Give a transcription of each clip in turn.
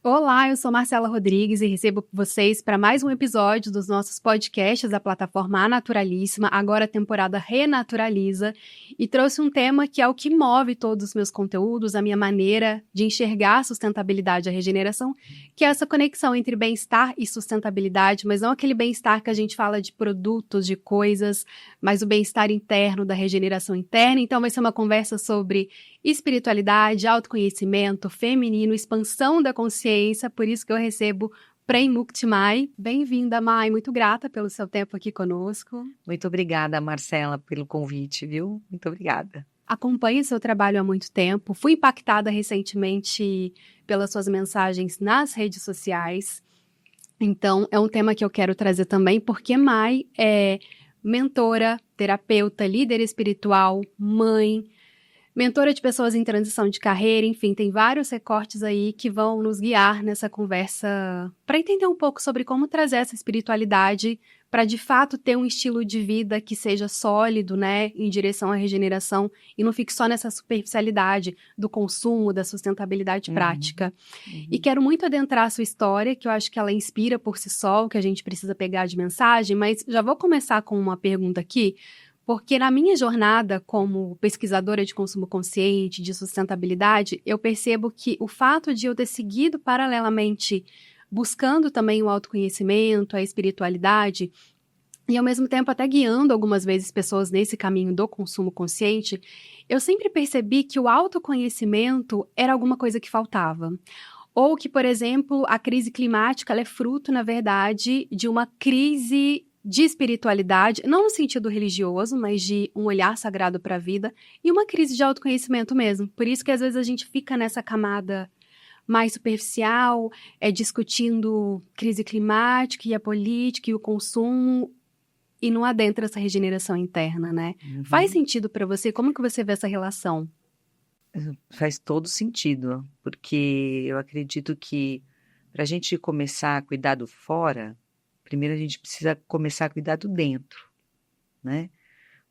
Olá, eu sou Marcela Rodrigues e recebo vocês para mais um episódio dos nossos podcasts da plataforma A Naturalíssima, agora a temporada Renaturaliza, e trouxe um tema que é o que move todos os meus conteúdos, a minha maneira de enxergar a sustentabilidade e a regeneração, que é essa conexão entre bem-estar e sustentabilidade, mas não aquele bem-estar que a gente fala de produtos, de coisas, mas o bem-estar interno, da regeneração interna. Então vai ser uma conversa sobre espiritualidade, autoconhecimento, feminino, expansão da consciência, por isso que eu recebo Prem Mukti Mai. Bem-vinda, Mai, muito grata pelo seu tempo aqui conosco. Muito obrigada, Marcela, pelo convite, viu? Muito obrigada. Acompanho seu trabalho há muito tempo, fui impactada recentemente pelas suas mensagens nas redes sociais, então é um tema que eu quero trazer também, porque Mai é mentora, terapeuta, líder espiritual, mãe, mentora de pessoas em transição de carreira, enfim, tem vários recortes aí que vão nos guiar nessa conversa para entender um pouco sobre como trazer essa espiritualidade para de fato ter um estilo de vida que seja sólido, né, em direção à regeneração e não fique só nessa superficialidade do consumo, da sustentabilidade prática. E quero muito adentrar a sua história, que eu acho que ela inspira por si só o que a gente precisa pegar de mensagem, mas já vou começar com uma pergunta aqui. Porque na minha jornada como pesquisadora de consumo consciente, de sustentabilidade, eu percebo que o fato de eu ter seguido paralelamente, buscando também o autoconhecimento, a espiritualidade, e ao mesmo tempo até guiando algumas vezes pessoas nesse caminho do consumo consciente, eu sempre percebi que o autoconhecimento era alguma coisa que faltava. Ou que, por exemplo, a crise climática ela é fruto, na verdade, de uma crise de espiritualidade, não no sentido religioso, mas de um olhar sagrado para a vida, e uma crise de autoconhecimento mesmo. Por isso que às vezes a gente fica nessa camada mais superficial, discutindo crise climática e a política e o consumo, e não adentra essa regeneração interna, né? Faz sentido para você? Como que você vê essa relação? Faz todo sentido, porque eu acredito que para a gente começar a cuidar do fora, primeiro a gente precisa começar a cuidar do dentro, né?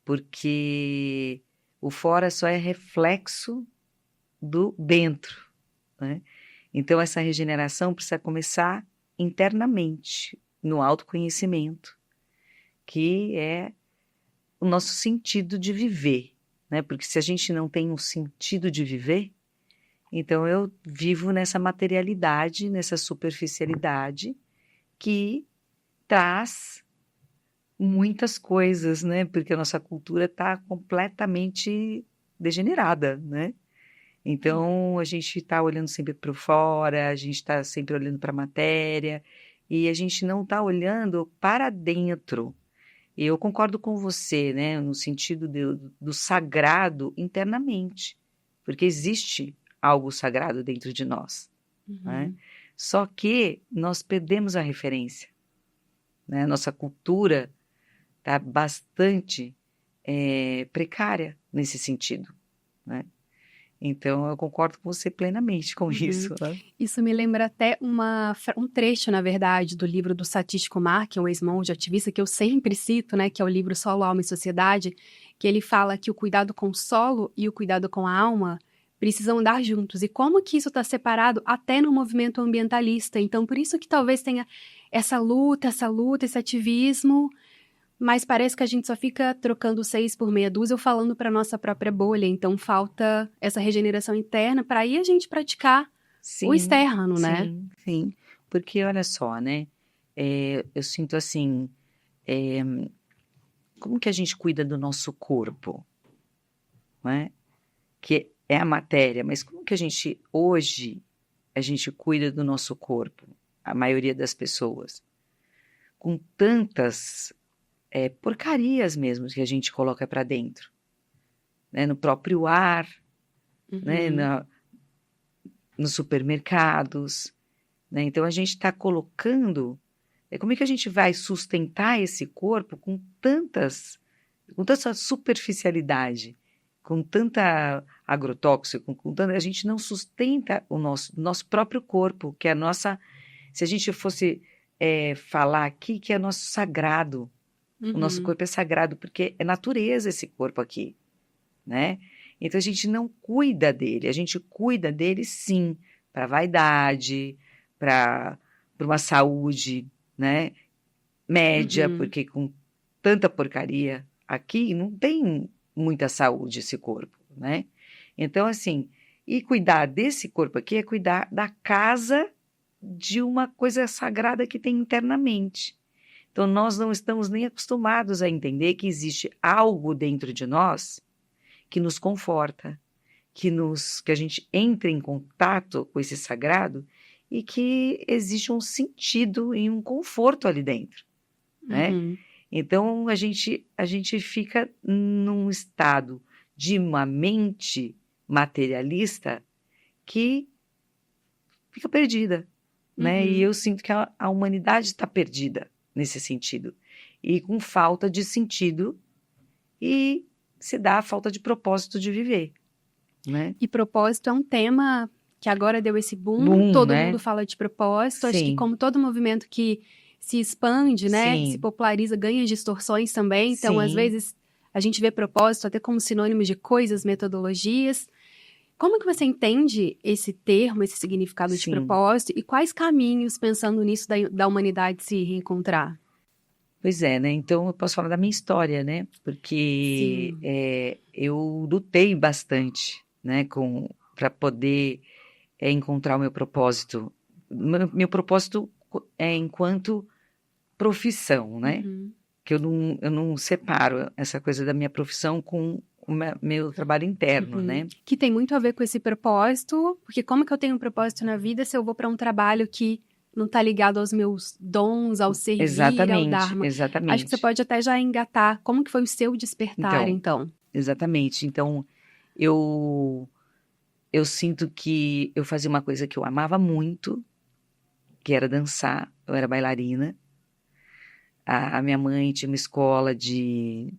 Porque o fora só é reflexo do dentro, né? Então essa regeneração precisa começar internamente, no autoconhecimento, que é o nosso sentido de viver, né? Porque se a gente não tem um sentido de viver, então eu vivo nessa materialidade, nessa superficialidade que traz muitas coisas, né? Porque a nossa cultura está completamente degenerada, né? Então a gente está olhando sempre para fora, a gente está sempre olhando para a matéria e a gente não está olhando para dentro. Eu concordo com você, né? No sentido do sagrado internamente, porque existe algo sagrado dentro de nós, né? Só que nós perdemos a referência, né? Nossa cultura está bastante precária nesse sentido, né? Então, eu concordo com você plenamente com isso. Né? Isso me lembra até um trecho, na verdade, do livro do Satish Kumar, que é um ex-monge ativista, que eu sempre cito, né, que é o livro Solo, Alma e Sociedade, que ele fala que o cuidado com o solo e o cuidado com a alma precisam andar juntos. E como que isso está separado até no movimento ambientalista. Então, por isso que talvez tenha essa luta, esse ativismo, mas parece que a gente só fica trocando 6 por meia dúzia ou falando para nossa própria bolha. Então, falta essa regeneração interna para aí a gente praticar o externo, né? Sim. Porque, olha só, né? Eu sinto assim, como que a gente cuida do nosso corpo? Né? Que é a matéria, mas como que hoje, a gente cuida do nosso corpo? A maioria das pessoas. Com tantas porcarias mesmo que a gente coloca para dentro, né? No próprio ar, né? Nos supermercados, né? Então a gente está colocando, como é que a gente vai sustentar esse corpo com tanta superficialidade, com tanta agrotóxico, com tanta, a gente não sustenta o nosso próprio corpo, que é a nossa, se a gente fosse falar aqui que é nosso sagrado. O nosso corpo é sagrado, porque é natureza esse corpo aqui, né? Então, a gente não cuida dele. A gente cuida dele, sim, para vaidade, para uma saúde, né, média, porque com tanta porcaria aqui não tem muita saúde esse corpo, né? Então, assim, e cuidar desse corpo aqui é cuidar da casa de uma coisa sagrada que tem internamente. Então, nós não estamos nem acostumados a entender que existe algo dentro de nós que nos conforta, que a gente entre em contato com esse sagrado e que existe um sentido e um conforto ali dentro, né? Então, a gente fica num estado de uma mente materialista que fica perdida, né? E eu sinto que a humanidade está perdida nesse sentido. E com falta de sentido e se dá a falta de propósito de viver, né? E propósito é um tema que agora deu esse boom, todo mundo fala de propósito. Acho que como todo movimento que se expande, né, se populariza, ganha distorções também. Então, às vezes, a gente vê propósito até como sinônimo de coisas, metodologias. Como que você entende esse termo, esse significado de propósito? E quais caminhos, pensando nisso, da humanidade se reencontrar? Pois é, né? Então, eu posso falar da minha história, né? Porque eu lutei bastante, né, para poder encontrar o meu propósito. Meu propósito é enquanto profissão, né? Que eu não separo essa coisa da minha profissão com o meu trabalho interno, né? Que tem muito a ver com esse propósito, porque como que eu tenho um propósito na vida se eu vou para um trabalho que não está ligado aos meus dons, ao servir, ao Dharma? Exatamente. Acho que você pode até já engatar. Como que foi o seu despertar, então? Exatamente. Então, eu sinto que eu fazia uma coisa que eu amava muito, que era dançar. Eu era bailarina. A minha mãe tinha uma escola de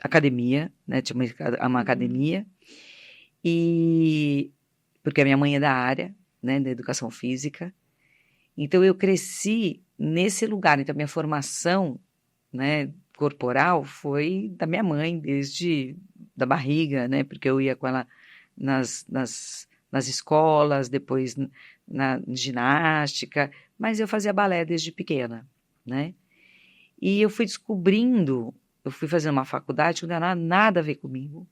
academia, né? Tinha uma academia. E porque a minha mãe é da área, né, da educação física. Então eu cresci nesse lugar. Então minha formação, né, corporal foi da minha mãe desde da barriga, né? Porque eu ia com ela nas escolas, depois na ginástica, mas eu fazia balé desde pequena, né? E eu fui descobrindo, eu fui fazer uma faculdade que não tinha nada a ver comigo,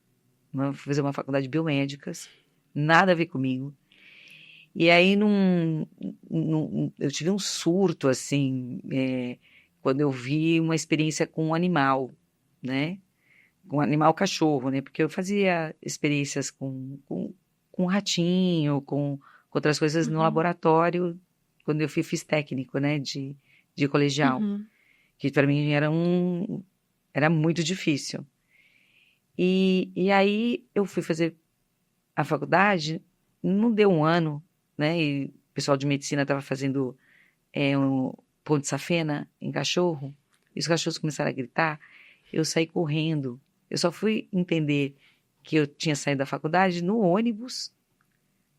eu fui fazer uma faculdade de biomédicas, nada a ver comigo. E aí eu tive um surto, assim, quando eu vi uma experiência com um animal, né? Com um animal cachorro, né? Porque eu fazia experiências com ratinho, com outras coisas no laboratório, quando eu fiz técnico, né? De colegial. Que para mim era muito difícil. E aí eu fui fazer a faculdade, não deu um ano, né? E o pessoal de medicina estava fazendo um pão de safena em cachorro, e os cachorros começaram a gritar, eu saí correndo. Eu só fui entender que eu tinha saído da faculdade no ônibus,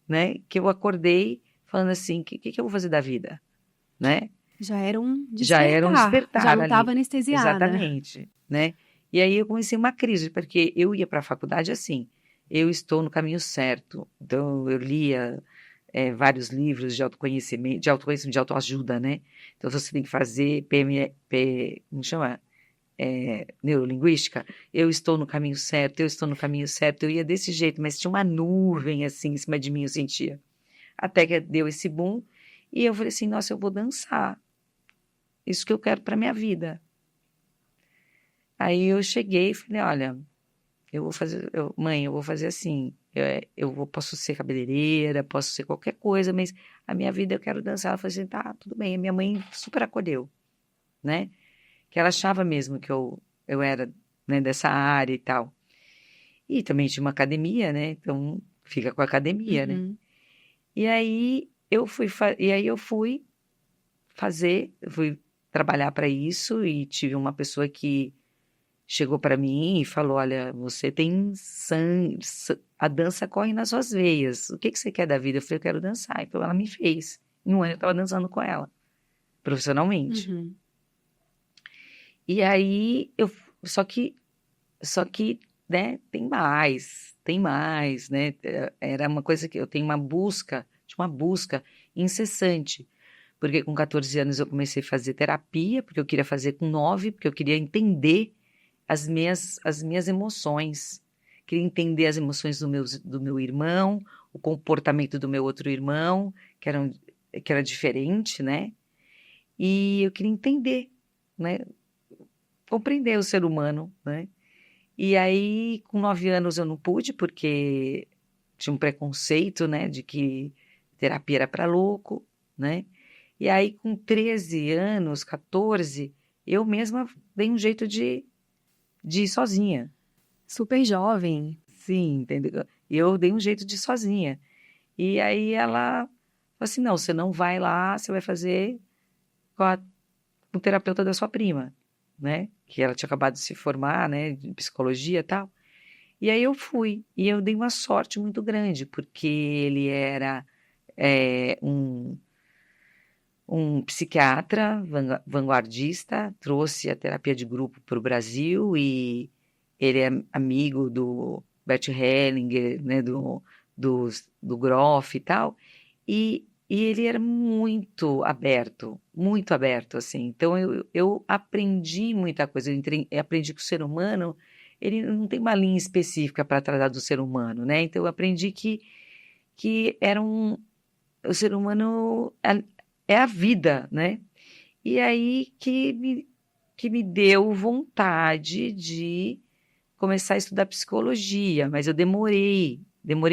né? Que eu acordei falando assim, o que eu vou fazer da vida, né? Já era um despertar. Já não estava ali. Anestesiada. Exatamente, né? E aí eu comecei uma crise, porque eu ia para a faculdade assim, eu estou no caminho certo. Então eu lia vários livros de autoconhecimento, de autoajuda, né? Então você tem que fazer como chama? Neurolinguística. Eu estou no caminho certo, eu estou no caminho certo. Eu ia desse jeito, mas tinha uma nuvem assim em cima de mim, eu sentia. Até que deu esse boom, e eu falei assim, nossa, eu vou dançar. Isso que eu quero para minha vida. Aí eu cheguei e falei, olha, mãe, eu vou fazer assim, posso ser cabeleireira, posso ser qualquer coisa, mas a minha vida eu quero dançar. Ela falou assim, tá, tudo bem. A minha mãe super acolheu, né? Que ela achava mesmo que eu era, né, dessa área e tal. E também tinha uma academia, né? Então fica com a academia, né? E aí eu fui trabalhar para isso, e tive uma pessoa que chegou para mim e falou, olha, você tem sangue, a dança corre nas suas veias, o que você quer da vida? Eu falei, eu quero dançar. Então ela me fez. Em um ano eu estava dançando com ela, profissionalmente. E aí só que, né, tem mais, né? Era uma coisa que eu tenho uma busca de uma busca incessante. Porque com 14 anos eu comecei a fazer terapia, porque eu queria fazer com 9, porque eu queria entender as minhas emoções. Queria entender as emoções do meu irmão, o comportamento do meu outro irmão, que era diferente, né? E eu queria entender, né? Compreender o ser humano, né? E aí, com 9 anos eu não pude, porque tinha um preconceito, né? De que terapia era para louco, né? E aí, com 13 anos, 14, eu mesma dei um jeito de ir sozinha. Super jovem. Sim, entendeu? E eu dei um jeito de ir sozinha. E aí ela falou assim, não, você não vai lá, você vai fazer com o terapeuta da sua prima, né? Que ela tinha acabado de se formar, né? De psicologia e tal. E aí eu fui. E eu dei uma sorte muito grande, porque ele era um psiquiatra vanguardista, trouxe a terapia de grupo para o Brasil e ele é amigo do Bert Hellinger, né, do Groff e tal, e ele era muito aberto, assim. Então eu aprendi muita coisa, eu aprendi que o ser humano, ele não tem uma linha específica para tratar do ser humano, né? Então eu aprendi que o ser humano é a vida, né? E aí que me deu vontade de começar a estudar psicologia, mas eu demorei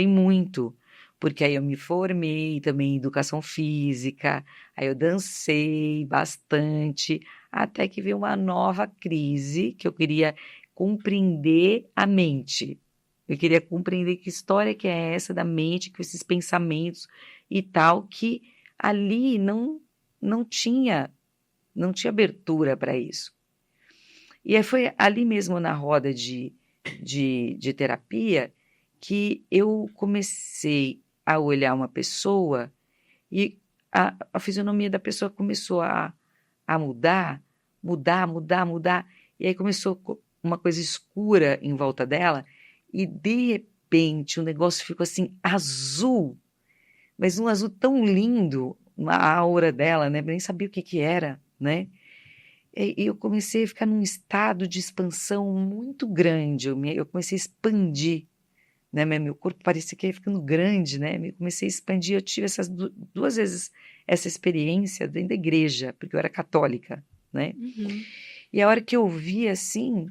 muito, porque aí eu me formei também em educação física, aí eu dancei bastante, até que veio uma nova crise que eu queria compreender a mente. Eu queria compreender que história que é essa da mente, com esses pensamentos e tal, que ali não tinha abertura para isso. E aí foi ali mesmo na roda de terapia que eu comecei a olhar uma pessoa e a fisionomia da pessoa começou a mudar. E aí começou uma coisa escura em volta dela e de repente o negócio ficou assim azul, mas um azul tão lindo, a aura dela, né? Eu nem sabia o que era, né? E eu comecei a ficar num estado de expansão muito grande. Eu comecei a expandir, né? Meu corpo parecia que ia ficando grande, né? Eu comecei a expandir. Eu tive essas duas vezes essa experiência dentro da igreja, porque eu era católica, né? Uhum. E a hora que eu vi assim,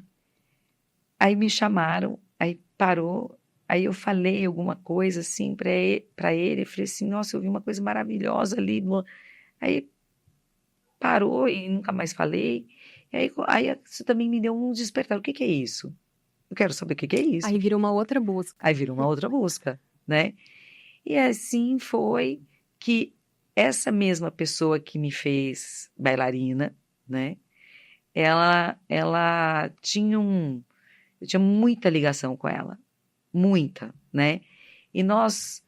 aí me chamaram, aí parou, aí eu falei alguma coisa assim para ele, eu falei assim, nossa, eu vi uma coisa maravilhosa ali. Aí parou e nunca mais falei. E aí isso também me deu um despertar. O que é isso? Eu quero saber o que é isso. Aí vira uma outra busca. Aí virou uma outra busca, né? E assim foi que essa mesma pessoa que me fez bailarina, né? Ela tinha eu tinha muita ligação com ela, muita, né? E nós,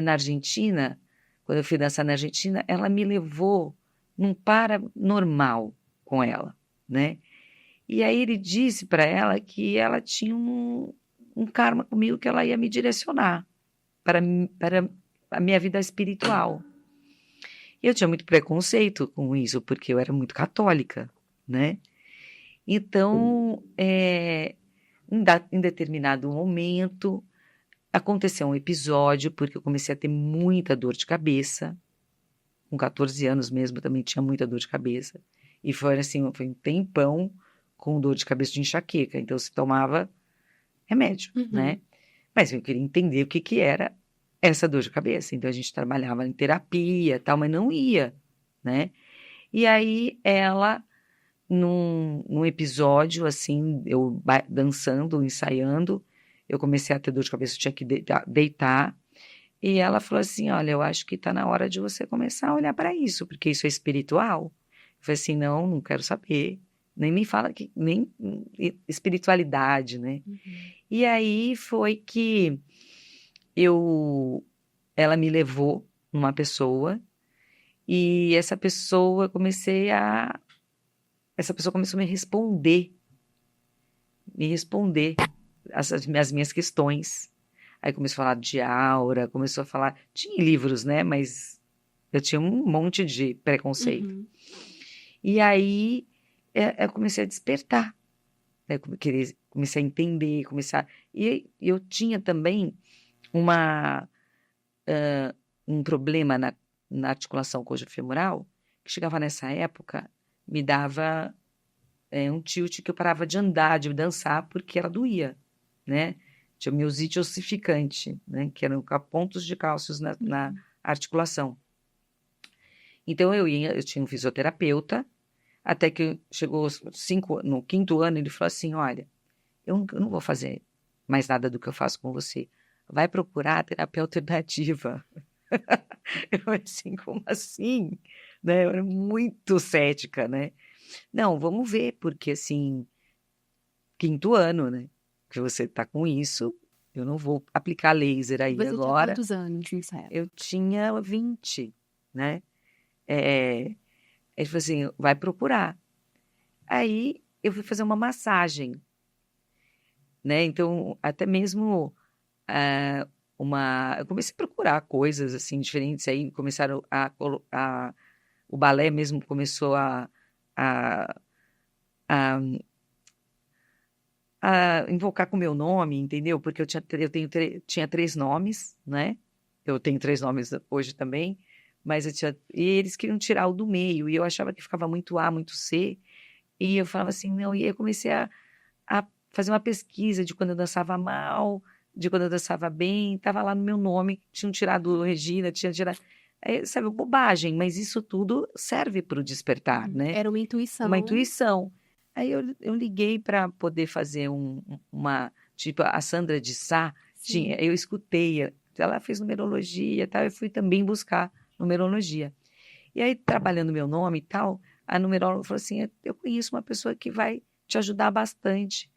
na Argentina, quando eu fui dançar na Argentina, ela me levou num paranormal com ela, né? E aí ele disse para ela que ela tinha um karma comigo que ela ia me direcionar para a minha vida espiritual. E eu tinha muito preconceito com isso, porque eu era muito católica, né? Então, em determinado momento, aconteceu um episódio, porque eu comecei a ter muita dor de cabeça. Com 14 anos mesmo, também tinha muita dor de cabeça. E foi assim, foi um tempão com dor de cabeça de enxaqueca. Então, se tomava remédio, né? Mas eu queria entender o que era essa dor de cabeça. Então, a gente trabalhava em terapia e tal, mas não ia, né? E aí, ela, num episódio, assim, eu dançando, ensaiando, eu comecei a ter dor de cabeça, eu tinha que deitar. E ela falou assim, olha, eu acho que está na hora de você começar a olhar para isso, porque isso é espiritual. Eu falei assim, não quero saber. Nem me fala que nem espiritualidade, né? E aí foi que ela me levou numa pessoa e essa pessoa começou a me responder as minhas questões. Aí começou a falar de aura, começou a falar... Tinha livros, né? Mas eu tinha um monte de preconceito. Uhum. E aí eu comecei a despertar, né? Comecei a entender, E eu tinha também um problema na articulação coxofemoral, que chegava nessa época, me dava um tilt que eu parava de andar, de dançar, porque ela doía, né? Tinha miosite ossificante, né? Que eram pontos de cálcios na articulação. Então eu tinha um fisioterapeuta, até que chegou no 5º ano, ele falou assim, olha, eu não vou fazer mais nada do que eu faço com você. Vai procurar a terapia alternativa. Eu falei assim, como assim? Né? Eu era muito cética, né? Não, vamos ver, porque assim, 5º ano, né? Que você tá com isso, eu não vou aplicar laser aí Você tinha agora. quantos anos nessa época? Eu tinha 20, né? Ele falou assim, vai procurar. Aí eu fui fazer uma massagem, né? Então, até mesmo eu comecei a procurar coisas assim diferentes. Aí começaram o balé mesmo começou a, a invocar com o meu nome, entendeu? Porque tinha 3 nomes, né? Eu tenho 3 nomes hoje também, mas e eles queriam tirar o do meio, e eu achava que ficava muito A, muito C, e eu falava assim, não, e aí eu comecei a fazer uma pesquisa de quando eu dançava mal, de quando eu dançava bem, estava lá no meu nome, tinham tirado Regina, tinha tirado... sabe, bobagem, mas isso tudo serve para o despertar, né? Era uma intuição. Uma intuição. Aí eu liguei para poder fazer tipo, a Sandra de Sá, eu escutei, ela fez numerologia e tal, eu fui também buscar numerologia. E aí, trabalhando meu nome e tal, a numeróloga falou assim, eu conheço uma pessoa que vai te ajudar bastante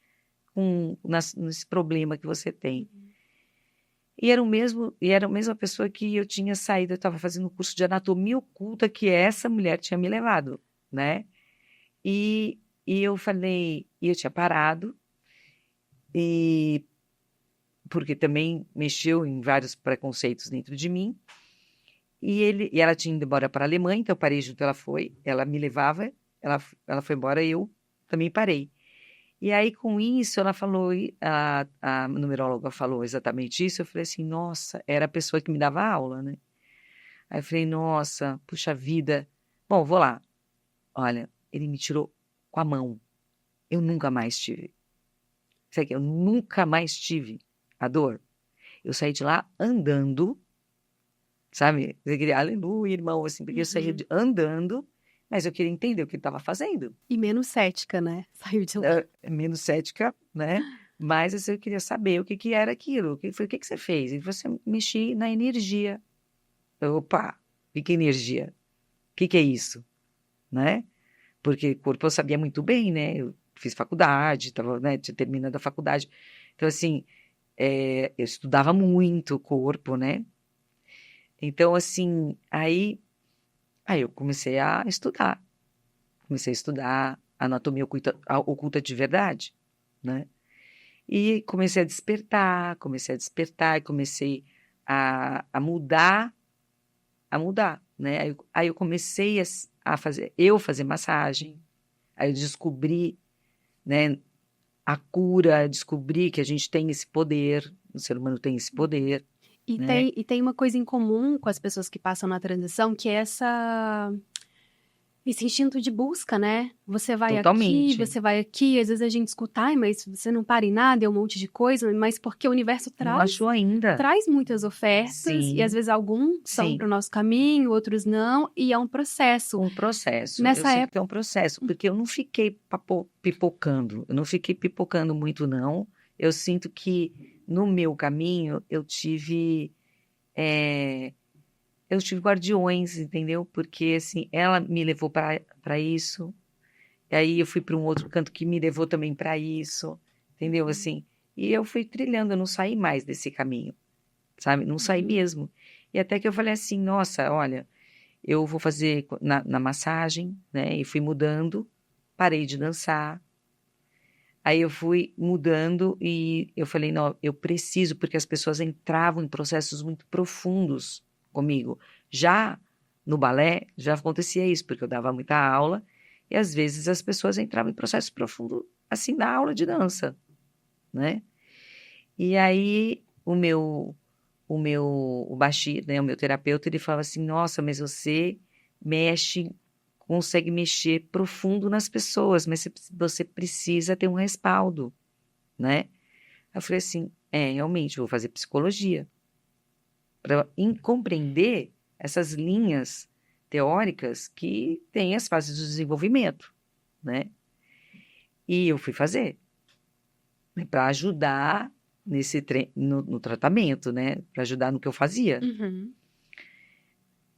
nesse problema que você tem. E era a mesma pessoa que eu tinha saído, eu estava fazendo o curso de anatomia oculta que essa mulher tinha me levado, né? E eu falei, e eu tinha parado, porque também mexeu em vários preconceitos dentro de mim, e ela tinha ido embora para a Alemanha, então eu parei junto, ela me levava, ela foi embora, eu também parei. E aí, com isso, ela falou, a numeróloga falou exatamente isso, eu falei assim, nossa, era a pessoa que me dava aula, né? Aí eu falei, nossa, puxa vida, bom, vou lá. Olha, ele me tirou com a mão. Eu nunca mais tive. Sabe que eu nunca mais tive a dor? Eu saí de lá andando, sabe? Eu queria, aleluia, irmão, assim, porque eu saía andando, mas eu queria entender o que ele estava fazendo. E menos cética, né? Saiu de lá. Menos cética, né? Mas assim, eu queria saber o que era aquilo. O que você fez? E você mexi na energia. Opa, que energia? O que é isso? Né? Porque o corpo eu sabia muito bem, né? Eu fiz faculdade, estava, né, tinha terminado a faculdade. Então, assim, eu estudava muito o corpo, né? Então, assim, aí eu comecei a estudar. Comecei a estudar anatomia oculta de verdade, né? E comecei a despertar, e comecei a mudar, né? Aí eu comecei a fazer massagem, aí eu descobri, né, a cura, descobri que a gente tem esse poder, o ser humano tem esse poder, né? E tem uma coisa em comum com as pessoas que passam na transição, que é esse instinto de busca, né? Você vai Totalmente. aqui, você vai aqui, às vezes a gente escuta, ai, mas você não para em nada, é um monte de coisa, mas porque o universo Não achou ainda. traz muitas ofertas, Sim. e às vezes alguns são Sim. para o nosso caminho, outros não, e é um processo. Um processo. Nessa eu sei época... que é um processo, porque eu não fiquei pipocando, eu não fiquei pipocando muito, não. Eu sinto que no meu caminho eu tive guardiões, entendeu? Porque assim, ela me levou para isso, e aí eu fui para um outro canto que me levou também para isso, entendeu? Assim, e eu fui trilhando, eu não saí mais desse caminho, sabe? Não saí mesmo. E até que eu falei assim, nossa, olha, eu vou fazer na massagem, né? E fui mudando, parei de dançar, Aí eu fui mudando e eu falei, não, eu preciso, porque as pessoas entravam em processos muito profundos comigo. Já no balé, já acontecia isso, porque eu dava muita aula e às vezes as pessoas entravam em processos profundos, assim, na aula de dança, né? E aí o Bashir, né, o meu terapeuta, ele falava assim, nossa, mas você consegue mexer profundo nas pessoas, mas você precisa ter um respaldo, né? Eu falei assim, realmente, vou fazer psicologia para compreender essas linhas teóricas que têm as fases do desenvolvimento, né? E eu fui fazer, né, para ajudar no tratamento, né? Para ajudar no que eu fazia. Uhum.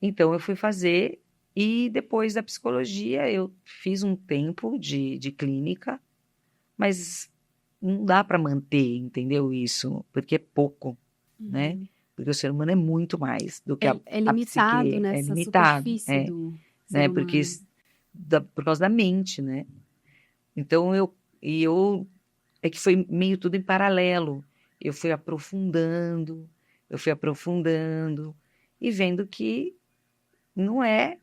Então, eu fui fazer e depois da psicologia eu fiz um tempo de clínica, mas não dá para manter, entendeu isso? Porque é pouco, né? Uhum. Porque o ser humano é muito mais do que É a limitado psique, é nessa limitado, superfície do ser né? Porque humano. por causa da mente, né? Então é que foi meio tudo em paralelo. Eu fui aprofundando e vendo que não é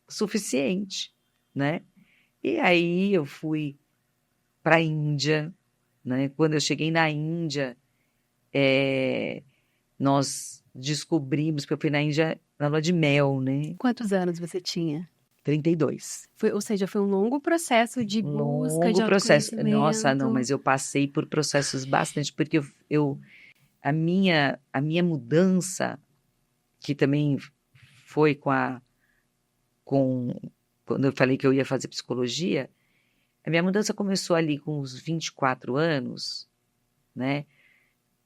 suficiente, né? E aí eu fui para a Índia, né? Quando eu cheguei na Índia, nós descobrimos, porque eu fui na Índia na lua de mel, né? Quantos anos você tinha? 32. Ou seja, foi um longo processo de Um busca de longo processo. Nossa, não, autoconhecimento. mas eu passei por processos bastante, porque a minha mudança, que também foi com, quando eu falei que eu ia fazer psicologia, a minha mudança começou ali com uns 24 anos, né?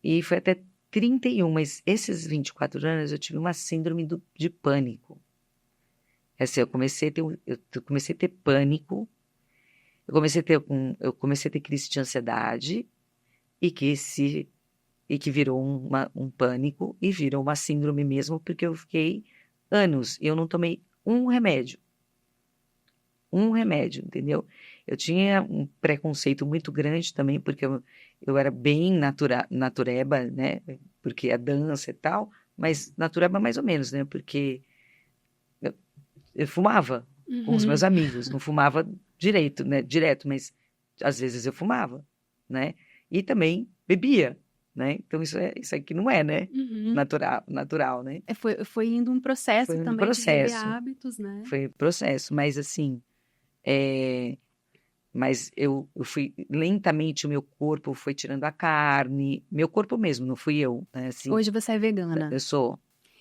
E foi até 31, mas esses 24 anos eu tive uma síndrome de pânico. Assim, eu comecei a ter pânico, eu comecei a ter crise de ansiedade e que virou um pânico e virou uma síndrome mesmo, porque eu fiquei anos e eu não tomei um remédio, entendeu? Eu tinha um preconceito muito grande também, porque eu era bem natureba, né? Porque é dança e tal, mas natureba mais ou menos, né? Porque eu, eu fumava com os meus Uhum. amigos, não fumava direito, né? Direto, mas às vezes eu fumava, né? E também bebia, né? Então isso aqui não é, né? Uhum. Natural, né? Foi indo um processo Foi um também de rever processo, hábitos, né? foi um processo, mas assim, é, mas eu fui lentamente, o meu corpo foi tirando a carne, meu corpo mesmo, não fui eu, né? Assim, Hoje você é vegana. eu sou.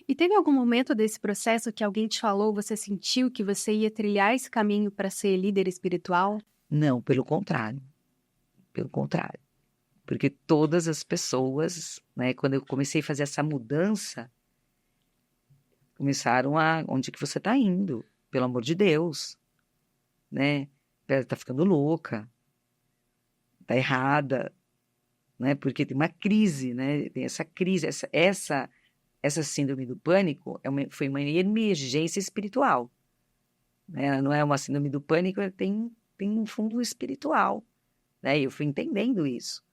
E teve algum momento desse processo que alguém te falou, você sentiu que você ia trilhar esse caminho para ser líder espiritual? Não, pelo contrário, porque todas as pessoas, né, quando eu comecei a fazer essa mudança, começaram onde que você está indo? Pelo amor de Deus, né? Tá ficando louca, tá errada, né? Porque tem uma crise, né? Tem essa crise, essa síndrome do pânico foi uma emergência espiritual, né? Ela não é uma síndrome do pânico, ela tem um fundo espiritual, né? E eu fui entendendo isso.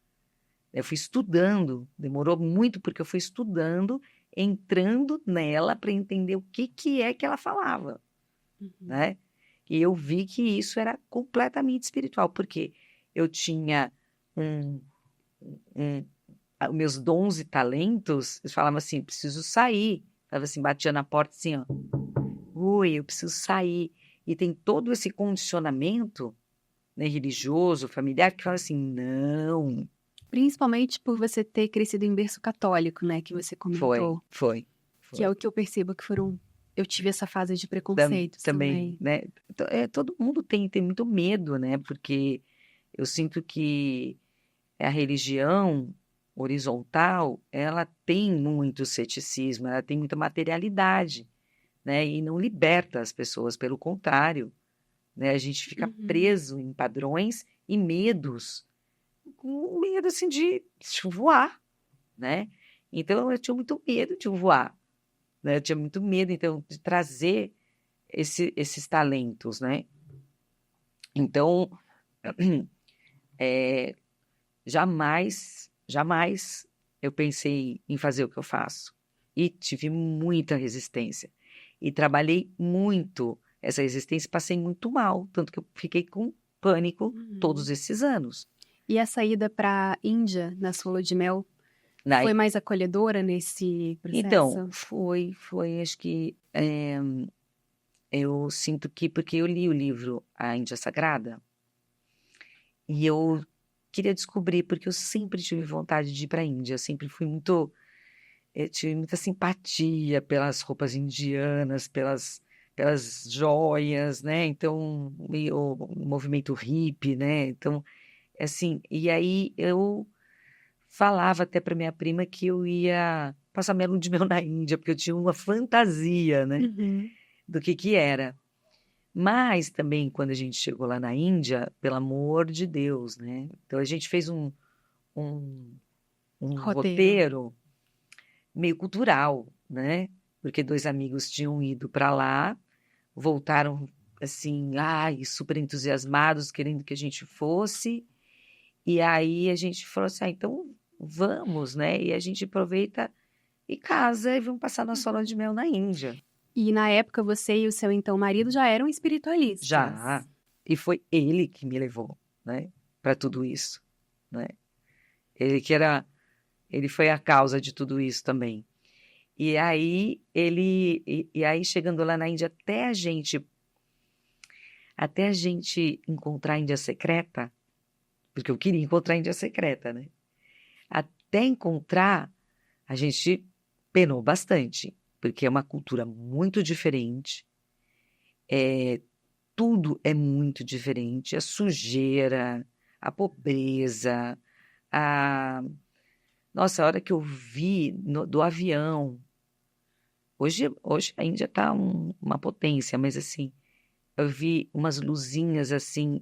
Eu fui estudando, demorou muito porque eu fui estudando, entrando nela para entender o que é que ela falava, Uhum. né? E eu vi que isso era completamente espiritual, porque eu tinha um, um os meus dons e talentos, eles falavam assim, preciso sair. Tava assim, batia na porta assim, ó. Ui, eu preciso sair. E tem todo esse condicionamento, né, religioso, familiar, que fala assim, não. Principalmente por você ter crescido em berço católico, né, que você Foi, comentou, foi, que é o foi. que eu percebo que foram. Eu tive essa fase de preconceitos Também, também. né? Todo mundo tem muito medo, né? Porque eu sinto que a religião horizontal, ela tem muito ceticismo, ela tem muita materialidade, né? E não liberta as pessoas, pelo contrário, né? A gente fica Uhum. preso em padrões e medos, com medo assim de voar, né? Então eu tinha muito medo de voar, né? Eu tinha muito medo então de trazer esses talentos, né? Então jamais, jamais eu pensei em fazer o que eu faço. E tive muita resistência. E trabalhei muito essa resistência, passei muito mal, tanto que eu fiquei com pânico todos esses anos. E a saída para Índia na sua lua de mel Na- foi mais acolhedora nesse Então, processo? foi, acho que eu sinto que, porque eu li o livro A Índia Sagrada, e eu queria descobrir, porque eu sempre tive vontade de ir para a Índia, eu sempre fui muito, eu tive muita simpatia pelas roupas indianas, pelas joias, né? Então, o movimento hippie, né? Então, assim, e aí eu falava até para minha prima que eu ia passar minha lua de mel na Índia, porque eu tinha uma fantasia, né, Uhum. do que era. Mas também, quando a gente chegou lá na Índia, pelo amor de Deus, né? Então a gente fez um, um Roteiro. roteiro meio cultural, né? Porque dois amigos tinham ido para lá, voltaram assim, ai, super entusiasmados, querendo que a gente fosse. E aí a gente falou assim, então vamos, né? E a gente aproveita e casa e vamos passar nossa lua de mel na Índia. E na época você e o seu então marido já eram espiritualistas. Já. E foi ele que me levou, né? Para tudo isso, né? Ele foi a causa de tudo isso também. E aí e aí chegando lá na Índia até a gente encontrar a Índia secreta, porque eu queria encontrar a Índia secreta, né? Até encontrar, a gente penou bastante, porque é uma cultura muito diferente, tudo é muito diferente, a sujeira, a pobreza, a... Nossa, a hora que eu vi do avião, hoje a Índia está uma potência, mas assim, eu vi umas luzinhas assim,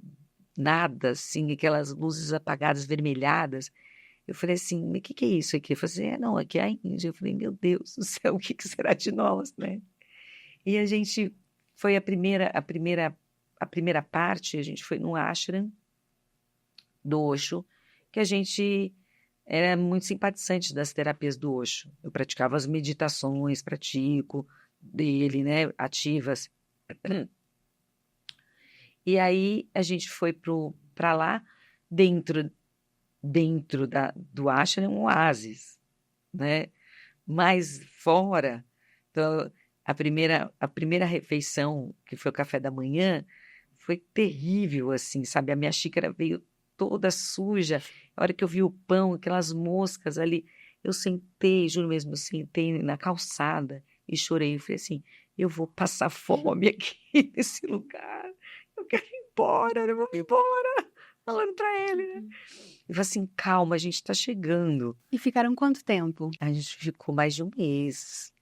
nada, assim, aquelas luzes apagadas, vermelhadas. Eu falei assim, mas o que é isso aqui? Eu falei assim, não, aqui é a Índia. Eu falei, meu Deus do céu, o que será de nós, né? E a gente foi a primeira parte, a gente foi no ashram do Osho, que a gente era muito simpatizante das terapias do Osho. Eu praticava as meditações, pratico dele, né, ativas. E aí a gente foi para lá, dentro do ashram, um oásis, né? Mas fora, então, a primeira refeição, que foi o café da manhã, foi terrível, assim, sabe? A minha xícara veio toda suja. A hora que eu vi o pão, aquelas moscas ali, eu sentei, juro mesmo, eu sentei na calçada e chorei. Eu falei assim, eu vou passar fome aqui nesse lugar. Eu quero ir embora, eu vou embora. Falando para ele, né? Eu falei assim, calma, a gente está chegando. E ficaram quanto tempo? A gente ficou mais de um mês.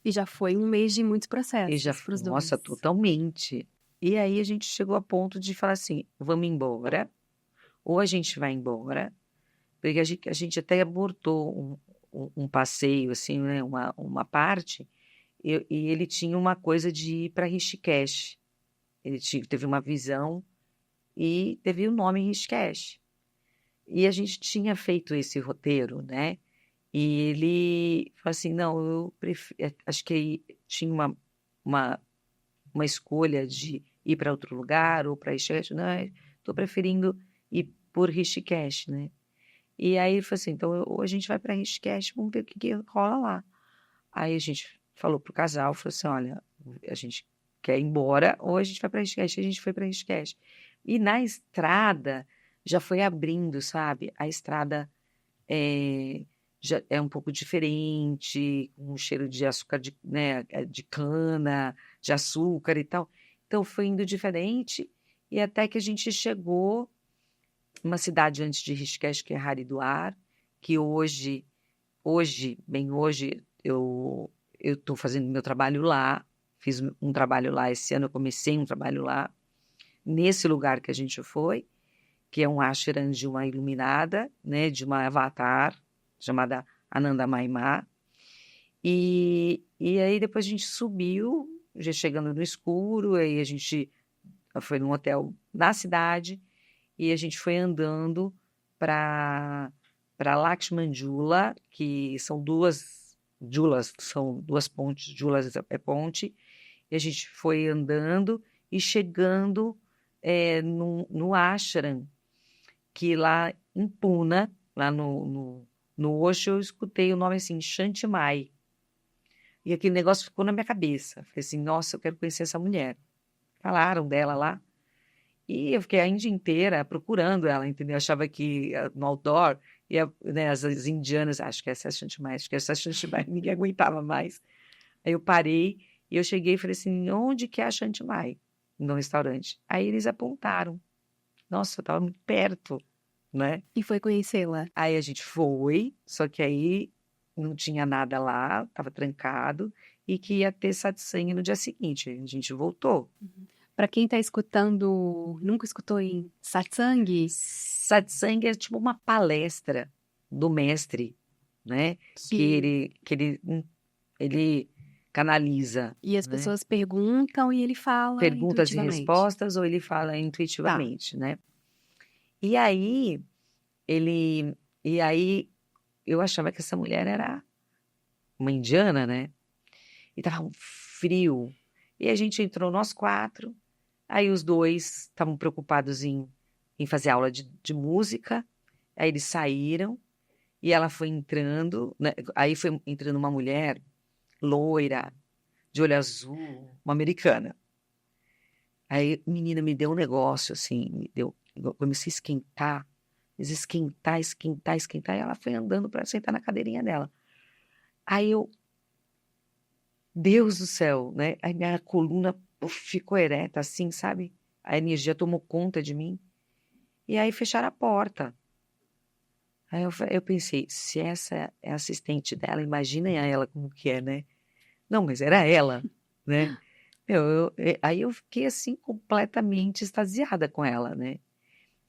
E já foi um mês de muitos E já, processos para os nossa, dois. totalmente. E aí a gente chegou a ponto de falar assim, vamos embora, ou a gente vai embora, porque a gente até abortou um passeio, assim, né, uma parte, e ele tinha uma coisa de ir para Rishikesh. Ele teve uma visão e teve o nome Rishikesh. E a gente tinha feito esse roteiro, né? E ele falou assim, não, eu acho que tinha uma, uma escolha de ir para outro lugar ou para Rishikesh. Não, estou preferindo ir por Rishikesh, né? E aí ele falou assim, então ou a gente vai para Rishikesh, vamos ver o que rola lá. Aí a gente falou pro casal, falou assim, olha, a gente quer ir embora ou a gente vai para Rishikesh. A gente foi para Rishikesh. E na estrada já foi abrindo, sabe? A estrada já é um pouco diferente, com um cheiro de açúcar, né, de cana, de açúcar e tal. Então foi indo diferente e até que a gente chegou numa cidade antes de Rishikesh, que é Haridwar, que bem hoje, eu estou fazendo meu trabalho lá, fiz um trabalho lá esse ano, eu comecei um trabalho lá, nesse lugar que a gente foi, que é um ashram de uma iluminada, né, de uma avatar, chamada Ananda Maimá. E aí depois a gente subiu, já chegando no escuro, aí a gente foi num hotel na cidade, e a gente foi andando para Lakshman Jula, que são duas Julas, são duas pontes, Julas é ponte, e a gente foi andando e chegando no ashram, que lá em Pune, lá no Osho, eu escutei o nome assim, Shanti Mai. E aquele negócio ficou na minha cabeça. Falei assim, nossa, eu quero conhecer essa mulher. Falaram dela lá. E eu fiquei a Índia inteira procurando ela, entendeu? Eu achava que no outdoor, né, as indianas, acho que essa é a Shanti Mai, acho que essa é a Shanti Mai, ninguém aguentava mais. Aí eu parei e eu cheguei e falei assim, onde que é a Shanti Mai? No restaurante. Aí eles apontaram. Nossa, eu estava muito perto, né? E foi conhecê-la. Aí a gente foi, só que aí não tinha nada lá, estava trancado, e que ia ter satsang no dia seguinte. A gente voltou. Para quem está escutando, nunca escutou em satsang? Satsang é tipo uma palestra do mestre, né? Que ele canaliza. E as né? pessoas perguntam e ele fala Perguntas e intuitivamente. respostas, ou ele fala intuitivamente, né? E aí, eu achava que essa mulher era uma indiana, né? E tava um frio. E a gente entrou nós 4, aí os 2 estavam preocupados em fazer aula de música, aí eles saíram, e ela foi entrando, né? Aí foi entrando uma mulher loira, de olho azul, uma americana. Aí, menina, me deu um negócio, assim, comecei a esquentar, esquentar, e ela foi andando para sentar na cadeirinha dela. Aí Deus do céu, né? Aí minha coluna ficou ereta, assim, sabe? A energia tomou conta de mim. E aí fecharam a porta. Aí eu pensei, se essa é a assistente dela, imagina ela como que é, né? Não, mas era ela, né? Aí eu fiquei assim completamente extasiada com ela, né?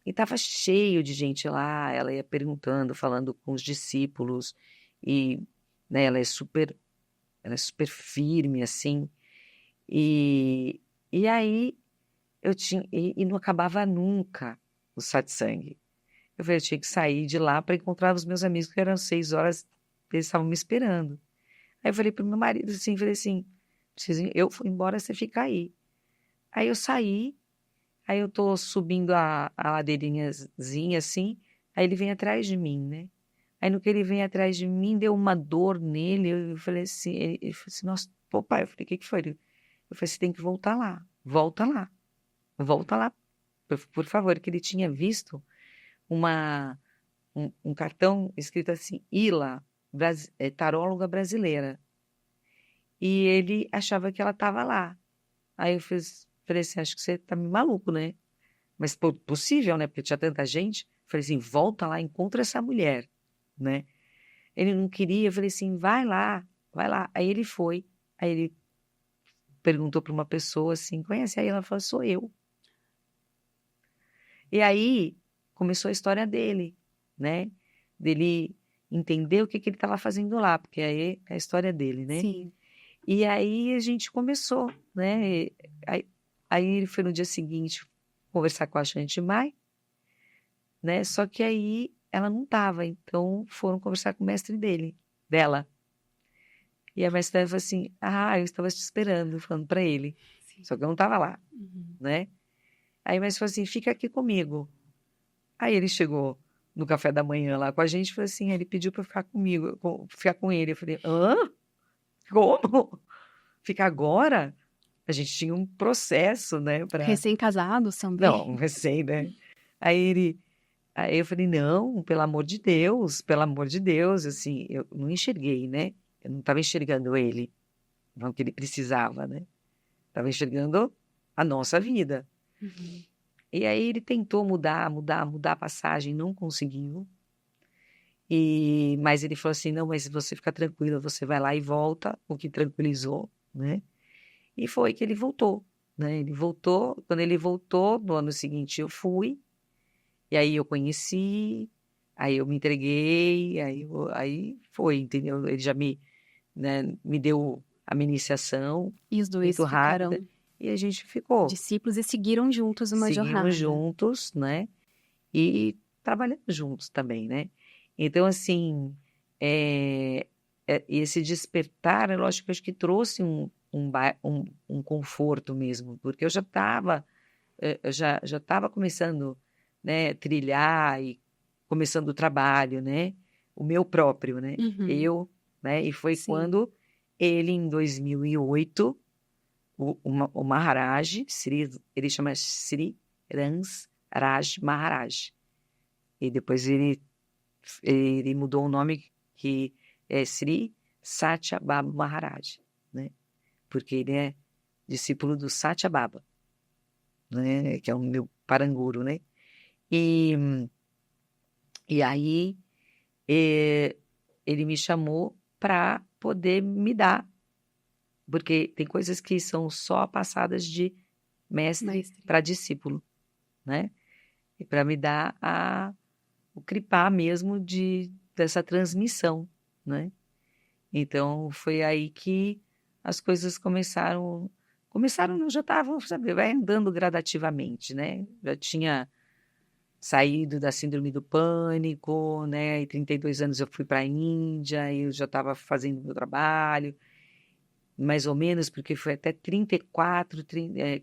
E tava cheio de gente lá, ela ia perguntando, falando com os discípulos, e né, ela é super firme, assim, e aí eu tinha, e não acabava nunca o satsang. Eu falei, eu tinha que sair de lá para encontrar os meus amigos, que eram 6 horas, eles estavam me esperando. Aí eu falei pro meu marido assim, falei assim, eu fui embora, você fica aí. Aí eu saí, aí eu tô subindo a ladeirinhazinha assim, aí ele vem atrás de mim, né? Aí no que ele vem atrás de mim, deu uma dor nele, eu falei assim, ele falou assim, nossa, pô, pai, eu falei, o que foi? Eu falei, você tem que voltar lá, volta lá, volta lá, por favor, que ele tinha visto um cartão escrito assim, Ila, taróloga brasileira, e ele achava que ela estava lá. Aí eu falei assim, acho que você tá me maluco, né? Mas possível, né? Porque tinha tanta gente. Falei assim, volta lá, encontra essa mulher, né? Ele não queria, eu falei assim, vai lá, vai lá. Aí ele foi, aí ele perguntou para uma pessoa assim, conhece? Aí ela falou, sou eu. E aí começou a história dele, né? Dele entender o que ele estava fazendo lá, porque aí é a história dele, né? Sim. E aí a gente começou, né? Aí ele foi no dia seguinte conversar com a Shanti Mai, né? Só que aí ela não estava, então foram conversar com o mestre dela. E a mestre dela falou assim, eu estava te esperando, falando para ele. Sim. Só que eu não estava lá, Uhum. né? Aí a mestre falou assim, fica aqui comigo. Aí ele chegou no café da manhã lá com a gente, falou assim, ele pediu para ficar comigo, ficar com ele. Eu falei, hã? Como? Ficar agora? A gente tinha um processo, né? Recém-casados também? Não, recém, né? Aí eu falei, não, pelo amor de Deus, assim, eu não enxerguei, né? Eu não estava enxergando ele, não que ele precisava, né? Estava enxergando a nossa vida. Uhum. E aí ele tentou mudar a passagem, não conseguiu. Mas ele falou assim, não, mas você fica tranquila, você vai lá e volta, o que tranquilizou, né? E foi que ele voltou, né? Ele voltou, quando ele voltou, no ano seguinte eu fui, e aí eu conheci, aí eu me entreguei, aí foi, entendeu? Ele já me deu a minha iniciação, E os dois muito rápida, ficaram e a gente ficou. discípulos e seguiram juntos uma Seguimos jornada. juntos, né? E trabalhando juntos também, né? Então, assim, esse despertar, é lógico que acho que trouxe um conforto mesmo, porque eu já estava começando, né, trilhar e começando o trabalho, né? O meu próprio, né? Uhum. Né? E foi Sim. quando ele, em 2008, o Maharaj, ele chama Sri Rans Raj Maharaj. E depois ele mudou o nome, que é Sri Satya Baba Maharaj, né? Porque ele é discípulo do Satya Baba, né? Que é o meu paranguru, né? E, e aí ele me chamou para poder me dar, porque tem coisas que são só passadas de mestre Mestre. para discípulo, né? E para me dar o cripá mesmo dessa transmissão, né? Então foi aí que as coisas começaram, não, já estavam, sabe, vai andando gradativamente, né? Já tinha saído da síndrome do pânico, né? E 32 anos eu fui para a Índia e eu já estava fazendo meu trabalho, mais ou menos, porque foi até 34,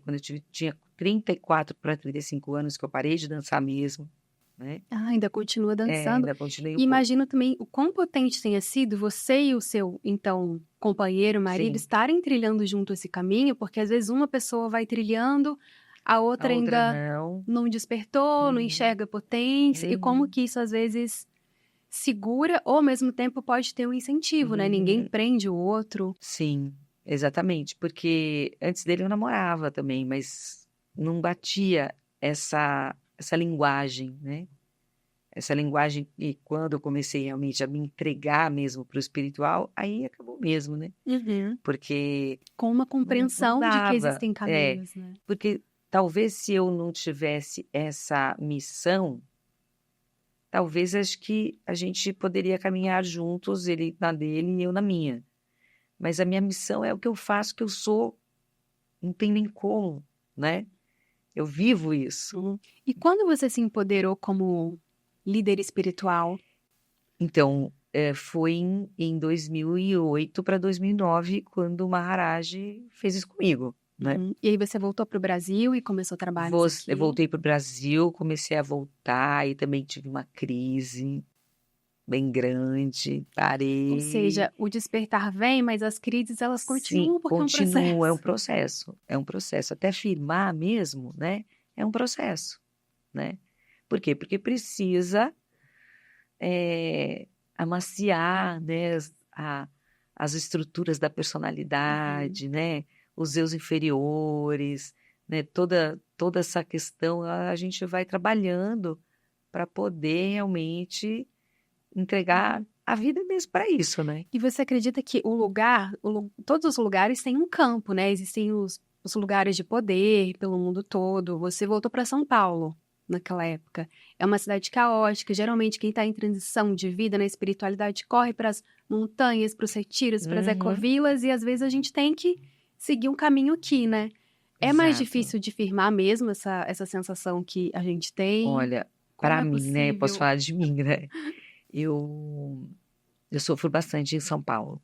quando eu tinha 34 para 35 anos que eu parei de dançar mesmo, né? Ah, ainda continua dançando. Ainda continuei um E pouco. imagino também o quão potente tenha sido você e o seu, então, companheiro, marido, Sim, estarem trilhando junto esse caminho, porque às vezes uma pessoa vai trilhando, a a outra outra ainda não. não despertou, não Uhum, enxerga potência, e como uhum, que isso às vezes segura, ou ao mesmo tempo pode ter um incentivo, né? Ninguém uhum. prende o outro. Sim, exatamente, porque antes dele eu namorava também, mas não batia essa linguagem, né? Essa linguagem, e quando eu comecei realmente a me entregar mesmo para o espiritual, aí acabou mesmo, né? Uhum. Porque Com uma não compreensão de que dava, existem caminhos, né? porque talvez se eu não tivesse essa missão, talvez acho que a gente poderia caminhar juntos, ele na dele e eu na minha. Mas a minha missão é o que eu faço, que eu sou, não tem nem como, né? Eu vivo isso. Uhum. E quando você se empoderou como líder espiritual? Então, foi em 2008 para 2009, quando o Maharaj fez isso comigo, né? Uhum. E aí você voltou para o Brasil e começou trabalhos Eu aqui? voltei para o Brasil, comecei a voltar e também tive uma crise bem grande, Ou parei. seja, o despertar vem, mas as crises elas Sim, continuam porque é um continua, processo. é um processo, até firmar mesmo, né? É um processo, né? Por quê? Porque precisa amaciar, né, as estruturas da Uhum. personalidade, né? Os eus inferiores, né? Toda essa questão a gente vai trabalhando para poder realmente entregar Uhum. a vida mesmo para isso, né? E você acredita que todos os lugares têm um campo, né? Existem os lugares de poder pelo mundo todo. Você voltou para São Paulo naquela época. É uma cidade caótica. Geralmente, quem está em transição de vida na espiritualidade corre para as montanhas, para os retiros, para as Uhum, ecovilas, e às vezes a gente tem que seguir um caminho aqui, né? É mais exato. difícil de firmar mesmo essa sensação que a gente tem? Olha, Como para é mim, né? Eu posso possível? falar de mim, né? Eu, eu sofro bastante em São Paulo,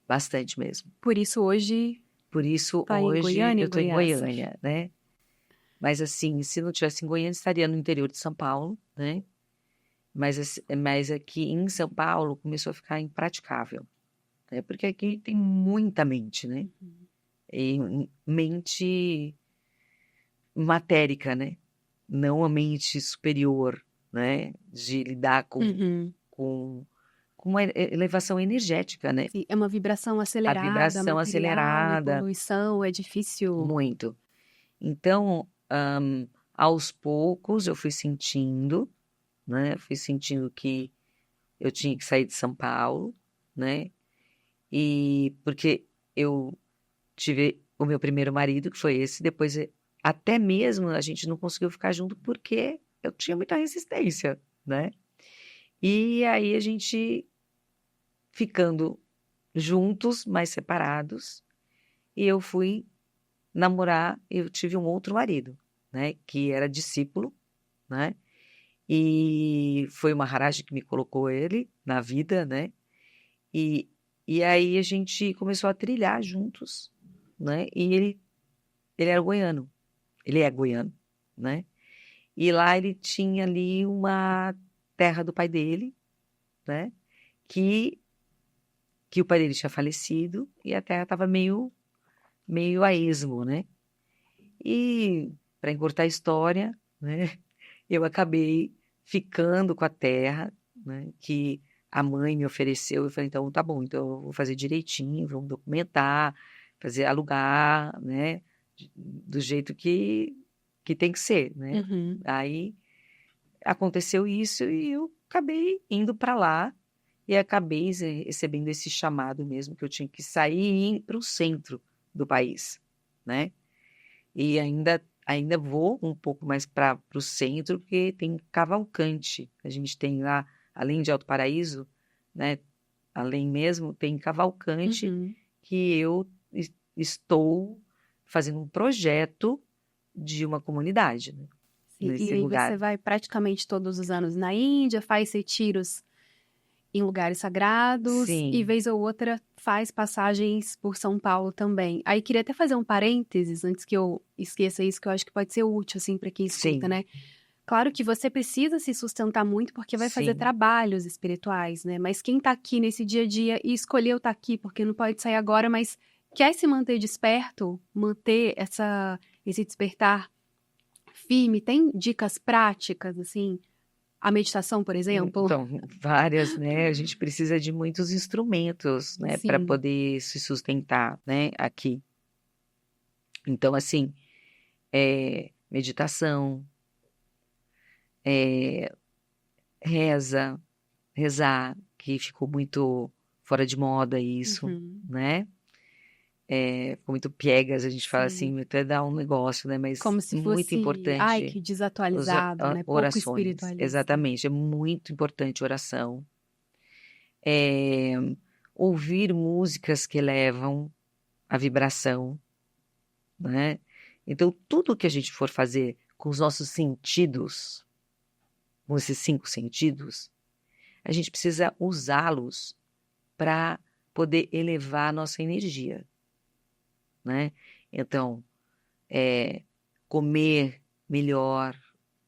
bastante mesmo. Por isso, hoje, Por isso, tá em hoje Goiânia, eu estou em Goiás? Goiânia, né? Mas assim, se não tivesse em Goiânia, estaria no interior de São Paulo, né? Mas aqui em São Paulo começou a ficar impraticável, né? Porque aqui tem muita mente, né? Uhum. E mente matérica, né? Não a mente superior, né? De lidar Uhum. com, com uma elevação energética, né? Sim, é uma vibração A acelerada, vibração material, e acelerada, poluição, é difícil. muito. Então, aos poucos eu fui sentindo, né? Fui sentindo que eu tinha que sair de São Paulo, né? E porque eu tive o meu primeiro marido, que foi esse, depois até mesmo a gente não conseguiu ficar junto porque eu tinha muita resistência, né? E aí a gente ficando juntos, mas separados, e eu fui namorar, eu tive um outro marido, né? Que era discípulo, né? E foi o Maharaj que me colocou ele na vida, né? E aí a gente começou a trilhar juntos, né? E ele era goiano. Ele é goiano, né? E lá ele tinha ali uma terra do pai dele, né? Que o pai dele tinha falecido e a terra estava meio a esmo, né? E, para encurtar a história, né? Eu acabei ficando com a terra, né? Que a mãe me ofereceu. Eu falei, então tá bom, então eu vou fazer direitinho, vamos documentar, fazer alugar, né? Do jeito que tem que ser, né? Uhum. Aí aconteceu isso e eu acabei indo para lá e acabei recebendo esse chamado mesmo, que eu tinha que sair e ir para o centro do país, né? E ainda vou um pouco mais para o centro, porque tem Cavalcante. A gente tem lá, além de Alto Paraíso, né? Além mesmo, tem Cavalcante, Uhum. que eu estou fazendo um projeto de uma comunidade, né? Sim, e Nesse aí lugar. você vai praticamente todos os anos na Índia, faz retiros em lugares sagrados e Sim, vez ou outra faz passagens por São Paulo também. Aí queria até fazer um parênteses antes que eu esqueça isso, que eu acho que pode ser útil assim para quem escuta, sim, né? Claro que você precisa se sustentar muito porque vai fazer sim. trabalhos espirituais, né? Mas quem tá aqui nesse dia a dia e escolheu estar aqui porque não pode sair agora, mas quer se manter desperto, manter esse despertar firme, tem dicas práticas assim? A meditação, por exemplo? Então, várias, né? A gente precisa de muitos instrumentos, né, para Sim. poder se sustentar, né, aqui. Então, assim, meditação, é, rezar, que ficou muito fora de moda isso, Uhum. né? Ficou muito piegas, a gente fala Sim. assim, até dá um negócio, né? Mas Como se muito fosse, ai, importante que desatualizado, né? Pouco orações, espiritualista. exatamente, é muito importante oração. É, ouvir músicas que elevam a vibração, né? Então, tudo que a gente for fazer com os nossos sentidos, com esses 5 sentidos, a gente precisa usá-los para poder elevar a nossa energia, né? Então, comer melhor,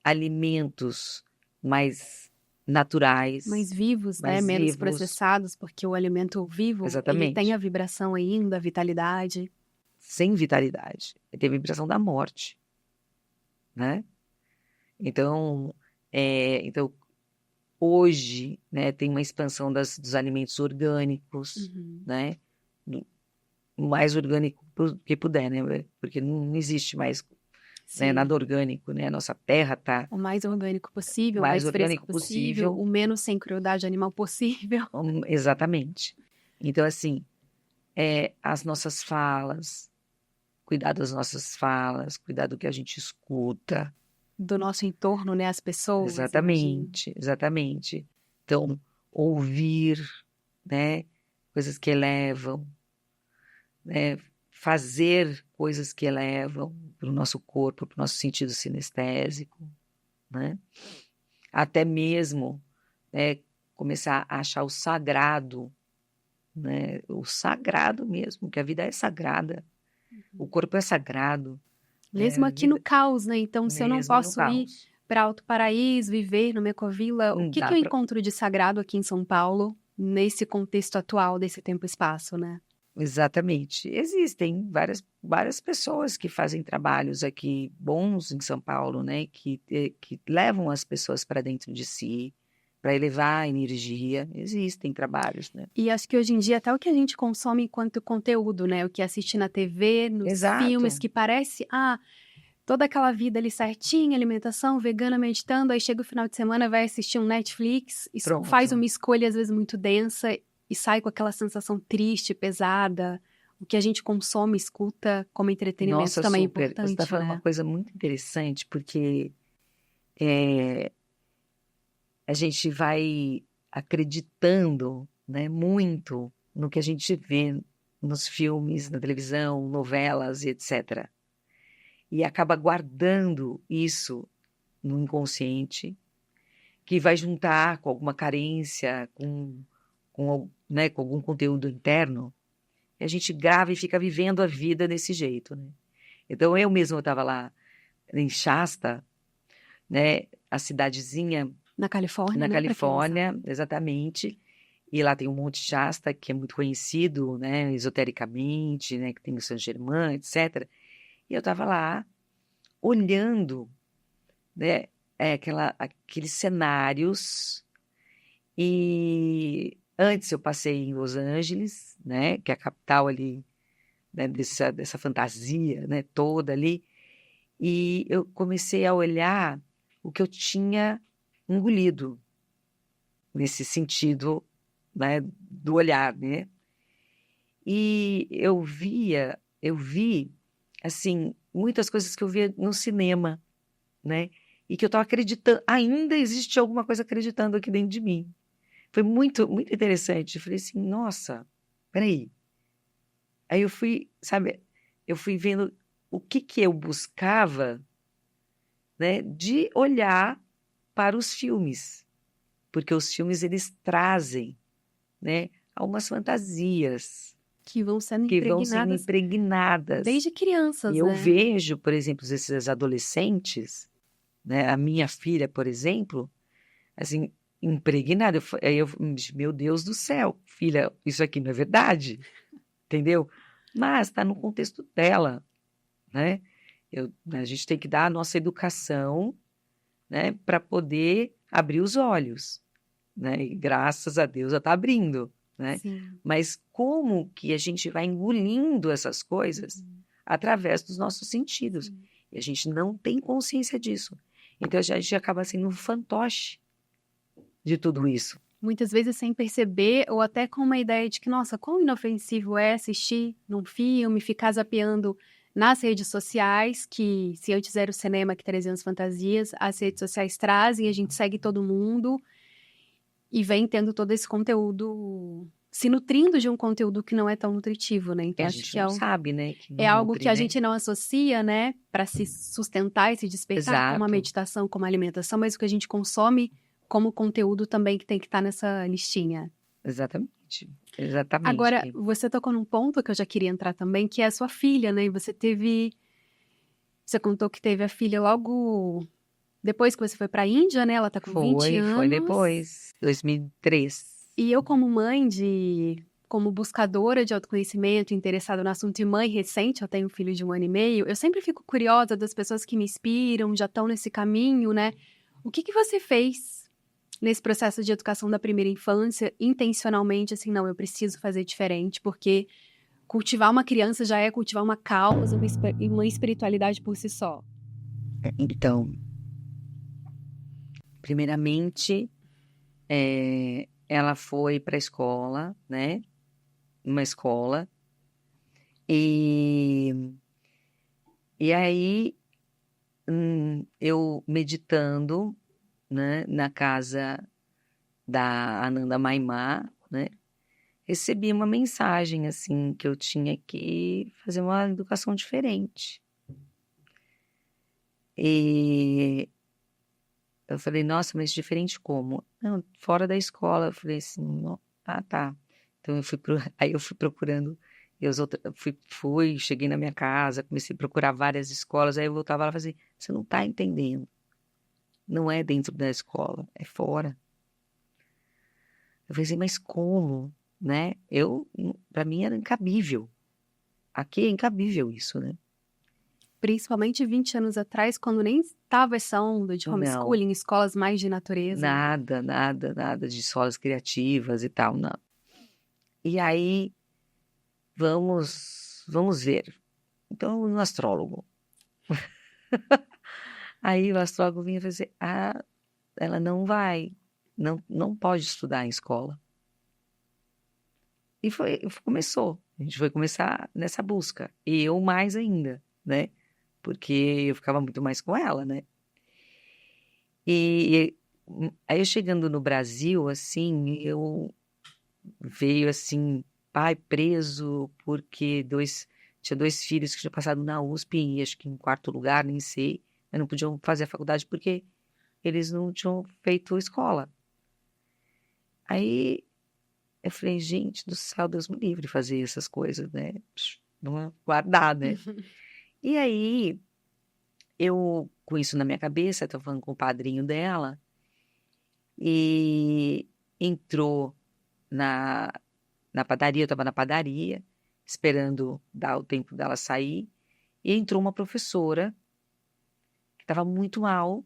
alimentos mais Mais naturais, vivos, né? mais Menos vivos, processados, porque o alimento vivo, ele tem a exatamente, vibração ainda, a vitalidade. sem vitalidade. Tem a vibração da morte, né? Então, então hoje, né, tem uma expansão dos alimentos orgânicos, Uhum. né? O mais orgânico que puder, né? Porque não existe mais, né, Sim. nada orgânico, né? A nossa terra tá O mais orgânico o possível, o mais mais fresco orgânico possível, possível, o menos sem crueldade animal possível. exatamente. Então, assim, as nossas falas, cuidar das nossas falas, cuidar do que a gente escuta. Do nosso entorno, né? As pessoas, imagino. Exatamente, exatamente. Então, ouvir, né, coisas que elevam, né, fazer coisas que elevam para o nosso corpo, para o nosso sentido sinestésico, né? Até mesmo, né, começar a achar o sagrado, né? O sagrado mesmo, que a vida é sagrada, o corpo é sagrado, né? Mesmo A aqui no vida caos, né? Então, se eu não mesmo no posso ir caos. para Alto Paraíso, viver no Ecovila, o Não que dá que eu para. encontro de sagrado aqui em São Paulo, nesse contexto atual desse tempo e espaço, né? Exatamente. Existem várias pessoas que fazem trabalhos aqui bons em São Paulo, né? Que levam as pessoas para dentro de si, para elevar a energia. Existem trabalhos, né? E acho que hoje em dia, até o que a gente consome enquanto conteúdo, né? O que assiste na TV, nos filmes, Exato. que parece, toda aquela vida ali certinha, alimentação, vegana, meditando, aí chega o final de semana, vai assistir um Netflix, faz Pronto. uma escolha às vezes muito densa e sai com aquela sensação triste, pesada. O que a gente consome, escuta como entretenimento Nossa, também é super. Você está importante, falando uma né? coisa muito interessante, porque é, a gente vai acreditando, né, muito no que a gente vê nos filmes, na televisão, novelas e etc. E acaba guardando isso no inconsciente que vai juntar com alguma carência, né, com algum conteúdo interno, e a gente grava e fica vivendo a vida desse jeito, né? Então, eu mesma estava lá em Shasta, né, a cidadezinha Na Califórnia, na né? Pra quem não sabe. Califórnia, exatamente, e lá tem o Monte Shasta, que é muito conhecido, né, esotericamente, né, que tem o Saint-Germain, etc. E eu estava lá, olhando, né, aqueles cenários. E antes eu passei em Los Angeles, né, que é a capital ali, né, dessa fantasia, né, toda ali. E eu comecei a olhar o que eu tinha engolido nesse sentido, né, do olhar, né? E eu vi, assim, muitas coisas que eu via no cinema, né? E que eu estava acreditando, ainda existe alguma coisa acreditando aqui dentro de mim. Foi muito, muito interessante. Eu falei assim, nossa, peraí. Aí eu fui, sabe, eu fui vendo o que eu buscava, né, de olhar para os filmes. Porque os filmes, eles trazem, né, algumas fantasias Que vão sendo que vão sendo impregnadas impregnadas. desde crianças, E eu né? vejo, por exemplo, esses adolescentes, né, a minha filha, por exemplo, assim, impregnada. Aí eu, meu Deus do céu, filha, isso aqui não é verdade, entendeu? Mas está no contexto dela, né? A gente tem que dar a nossa educação, né, para poder abrir os olhos, né? E graças a Deus ela está abrindo, né? Sim. Mas como que a gente vai engolindo essas coisas através dos nossos sentidos? Sim. E a gente não tem consciência disso. Então a gente acaba sendo um fantoche de tudo isso. Muitas vezes sem perceber, ou até com uma ideia de que, nossa, quão inofensivo é assistir num filme, ficar zapeando nas redes sociais, que se antes era o cinema que trazia as fantasias, as redes sociais trazem, a gente segue todo mundo e vem tendo todo esse conteúdo, se nutrindo de um conteúdo que não é tão nutritivo, né? E Então a acho gente que não sabe, né? Que é não algo nutre, que a né? gente não associa, né, para se sustentar e se despertar como a Exato. meditação, como a alimentação, mas o que a gente consome como conteúdo também que tem que estar nessa listinha. Exatamente. Exatamente. Agora, você tocou num ponto que eu já queria entrar também, que é a sua filha, né? E você contou que teve a filha logo depois que você foi para a Índia, né? Ela tá com 20 anos. Foi depois, 2003. E eu, como mãe como buscadora de autoconhecimento, interessada no assunto e mãe recente, eu tenho um filho de 1 ano e meio, eu sempre fico curiosa das pessoas que me inspiram, já estão nesse caminho, né? O que você fez nesse processo de educação da primeira infância, intencionalmente, assim, não, eu preciso fazer diferente, porque cultivar uma criança já é cultivar uma causa, uma espiritualidade por si só. Então, primeiramente, ela foi para a escola, né? Uma escola. E aí, eu meditando, né, na casa da Ananda Maimá, né? Recebi uma mensagem, assim, que eu tinha que fazer uma educação diferente. E eu falei, nossa, mas diferente como? Não, fora da escola. Eu falei assim, tá. Então aí eu fui procurando, e cheguei na minha casa, comecei a procurar várias escolas, aí eu voltava lá e falei assim, você não tá entendendo. Não é dentro da escola, é fora. Eu falei assim, mas como, né? Para mim era incabível. Aqui é incabível isso, né? Principalmente 20 anos atrás, quando nem estava essa onda de Não, homeschooling, escolas mais de natureza. nada de escolas criativas e tal, não. E aí, vamos ver. Então, no astrólogo. Aí o astrólogo vinha e falou assim, ela não vai, não pode estudar em escola. E começou. A gente foi começar nessa busca. E eu mais ainda, né? Porque eu ficava muito mais com ela, né? E aí eu chegando no Brasil, assim, veio assim, pai preso porque tinha 2 filhos que tinham passado na USP, e acho que em 4º lugar, nem sei, mas não podiam fazer a faculdade porque eles não tinham feito escola. Aí eu falei, gente do céu, Deus me livre de fazer essas coisas, né? Não guardar, né? E aí, eu, com isso na minha cabeça, tô falando com o padrinho dela, e entrou na padaria, eu estava na padaria, esperando dar o tempo dela sair, e entrou uma professora que estava muito mal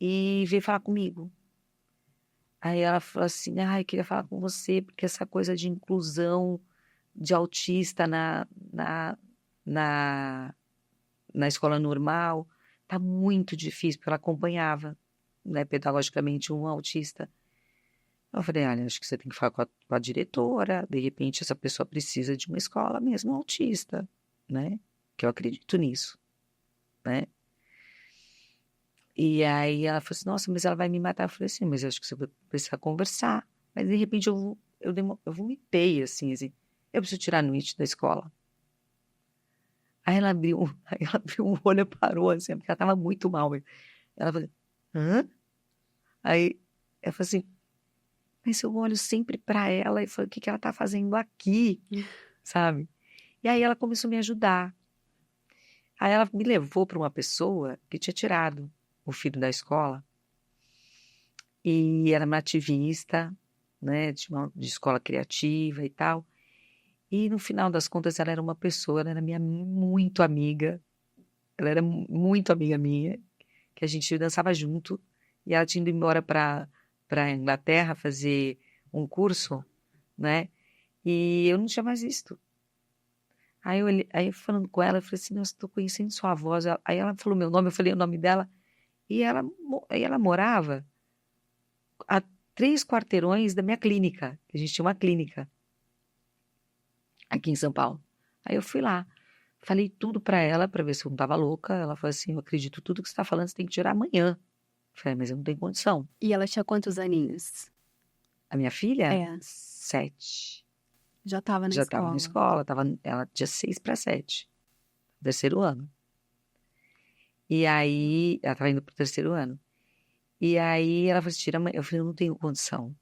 e veio falar comigo. Aí ela falou assim, eu queria falar com você, porque essa coisa de inclusão de autista na, na escola normal tá muito difícil, porque ela acompanhava, né, pedagogicamente um autista. Eu falei, olha, acho que você tem que falar com a diretora, de repente essa pessoa precisa de uma escola mesmo autista, né? Que eu acredito nisso, né? E aí ela falou assim, nossa, mas ela vai me matar. Eu falei assim, mas eu acho que você vai precisar conversar. Mas de repente eu vomitei, assim, eu preciso tirar a Nuit da escola. Aí ela abriu o olho e parou, assim, porque ela estava muito mal. Ela falou, hã? Aí eu falei assim, mas eu olho sempre para ela e falo, o que ela está fazendo aqui, sabe? E aí ela começou a me ajudar. Aí ela me levou para uma pessoa que tinha tirado o filho da escola e era uma ativista, né, de escola criativa e tal. E no final das contas ela era uma pessoa, ela era minha muito amiga, ela era muito amiga minha, que a gente dançava junto e ela tinha ido embora para Inglaterra fazer um curso, né? E eu não tinha mais visto. Aí falando com ela, eu falei assim, nossa, estou conhecendo sua voz. Aí ela falou meu nome, eu falei o nome dela. E ela morava a 3 quarteirões da minha clínica, que a gente tinha uma clínica aqui em São Paulo. Aí eu fui lá, falei tudo para ela, para ver se eu não estava louca. Ela falou assim, eu acredito tudo que você está falando, você tem que tirar amanhã. Eu falei, mas eu não tenho condição. E ela tinha quantos aninhos? A minha filha? É. 7. Já estava na Já estava na escola. escola, ela tinha 6 para 7, terceiro ano. E aí, ela estava indo para o terceiro ano. E aí ela falou assim, tira amanhã. Eu falei, eu não tenho condição.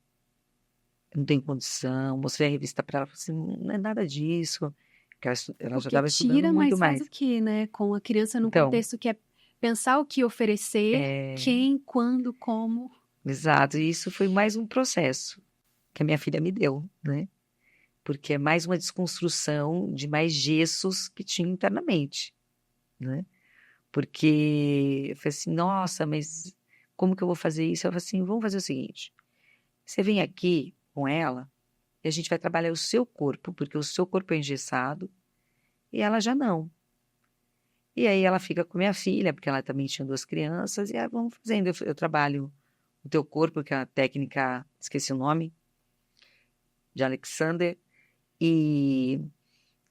Eu não tenho condição. Mostrei a revista para ela, falei assim, não é nada disso. Porque ela já Porque estava estudando tira, muito mas faz o mais. quê, né? Com a criança num Então, contexto que é pensar o que oferecer, quem, quando, como. exato. E isso foi mais um processo que a minha filha me deu, né? Porque é mais uma desconstrução de mais gessos que tinha internamente, né? Porque eu falei assim, nossa, mas como que eu vou fazer isso? Eu falei assim, vamos fazer o seguinte, você vem aqui com ela e a gente vai trabalhar o seu corpo, porque o seu corpo é engessado e ela já não. E aí ela fica com minha filha, porque ela também tinha 2 crianças, e aí vamos fazendo, eu trabalho o teu corpo, que é a técnica, esqueci o nome, de Alexander, e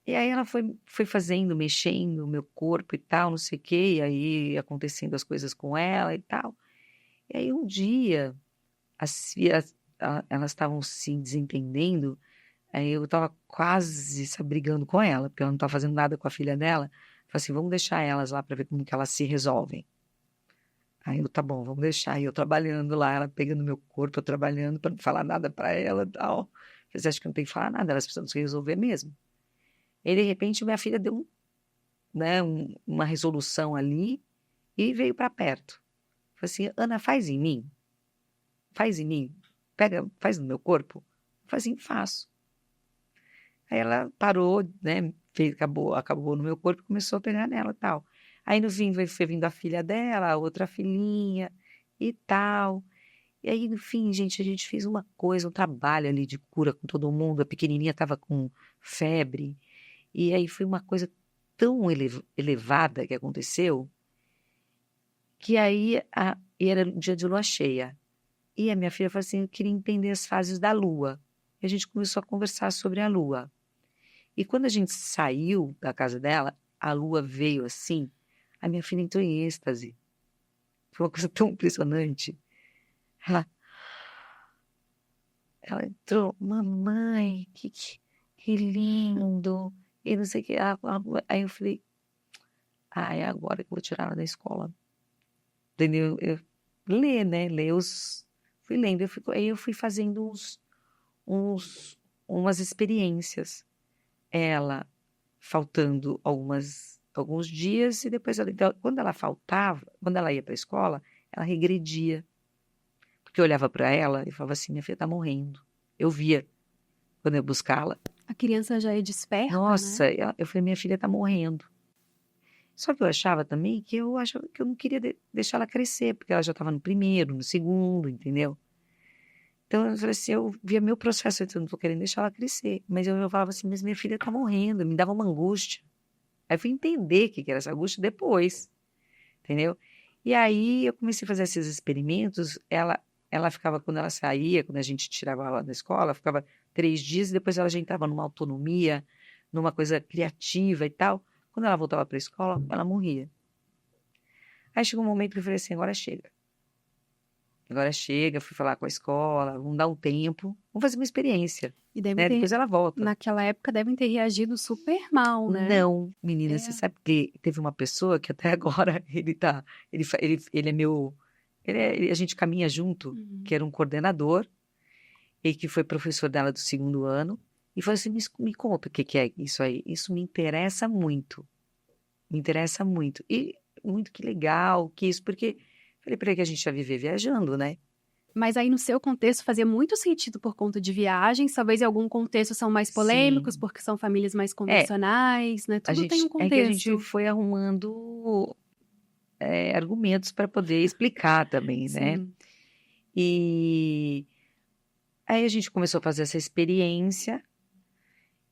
aí ela foi fazendo, mexendo o meu corpo e tal, não sei o quê, e aí acontecendo as coisas com ela e tal. E aí um dia, as filhas, elas estavam se desentendendo, aí eu estava quase, sabe, brigando com ela, porque ela não estava fazendo nada com a filha dela. Falei assim, vamos deixar elas lá para ver como que elas se resolvem. Aí eu, tá bom, vamos deixar. Aí eu trabalhando lá, ela pegando meu corpo, eu trabalhando para não falar nada para ela e tal. Falei, você acha que não tem que falar nada, elas precisam se resolver mesmo. E de repente minha filha deu né, uma resolução ali e veio para perto. Falei assim, Ana, faz em mim, pega, faz no meu corpo. Eu falei assim, faço. Aí ela parou, né, acabou no meu corpo e começou a pegar nela e tal. Aí no fim foi vindo a filha dela, a outra filhinha e tal. E aí no fim, gente, a gente fez uma coisa, um trabalho ali de cura com todo mundo. A pequenininha estava com febre. E aí foi uma coisa tão elevada que aconteceu, que aí e era um dia de lua cheia. E a minha filha falou assim, eu queria entender as fases da lua. E a gente começou a conversar sobre a lua. E quando a gente saiu da casa dela, a lua veio assim, a minha filha entrou em êxtase. Foi uma coisa tão impressionante. Ela, ela entrou, mamãe, que lindo. E não sei o que. Aí eu falei, é agora que eu vou tirar ela da escola. Entendeu? ler, né? Fui lendo, aí eu fui fazendo umas experiências. Ela faltando alguns dias e depois então, quando ela faltava, quando ela ia para a escola, ela regredia. Porque eu olhava para ela e falava assim, minha filha está morrendo. Eu via quando eu buscava. A criança já é desperta, Nossa, né? eu falei, minha filha está morrendo. Só que eu achava também que eu não queria deixar ela crescer, porque ela já estava no primeiro, no segundo, entendeu? Então, eu falei assim, eu via meu processo, eu não estou querendo deixar ela crescer. Mas eu falava assim, mas minha filha está morrendo, me dava uma angústia. Aí eu fui entender o que era essa angústia depois, entendeu? E aí eu comecei a fazer esses experimentos, ela ficava, quando ela saía, quando a gente tirava ela da escola, ficava 3 dias e depois ela já entrava numa autonomia, numa coisa criativa e tal. Quando ela voltava para a escola, ela morria. Aí chegou um momento que eu falei assim, agora chega. Agora chega, fui falar com a escola, vamos dar um tempo, vamos fazer uma experiência, E né? Depois ela volta. naquela época, devem ter reagido super mal, né? Não, menina, você sabe que teve uma pessoa que até agora ele é meu, a gente caminha junto, que era um coordenador, e que foi professor dela do 2º ano, e falou assim, me conta o que é isso aí, isso me interessa muito, e muito que legal, que isso, porque falei para ele que a gente ia viver viajando, né? Mas aí, no seu contexto, fazia muito sentido por conta de viagens, talvez em algum contexto são mais polêmicos, Sim. porque são famílias mais convencionais, né? Tudo tem um É que a gente contexto. foi arrumando argumentos para poder explicar também, né? Sim. E aí a gente começou a fazer essa experiência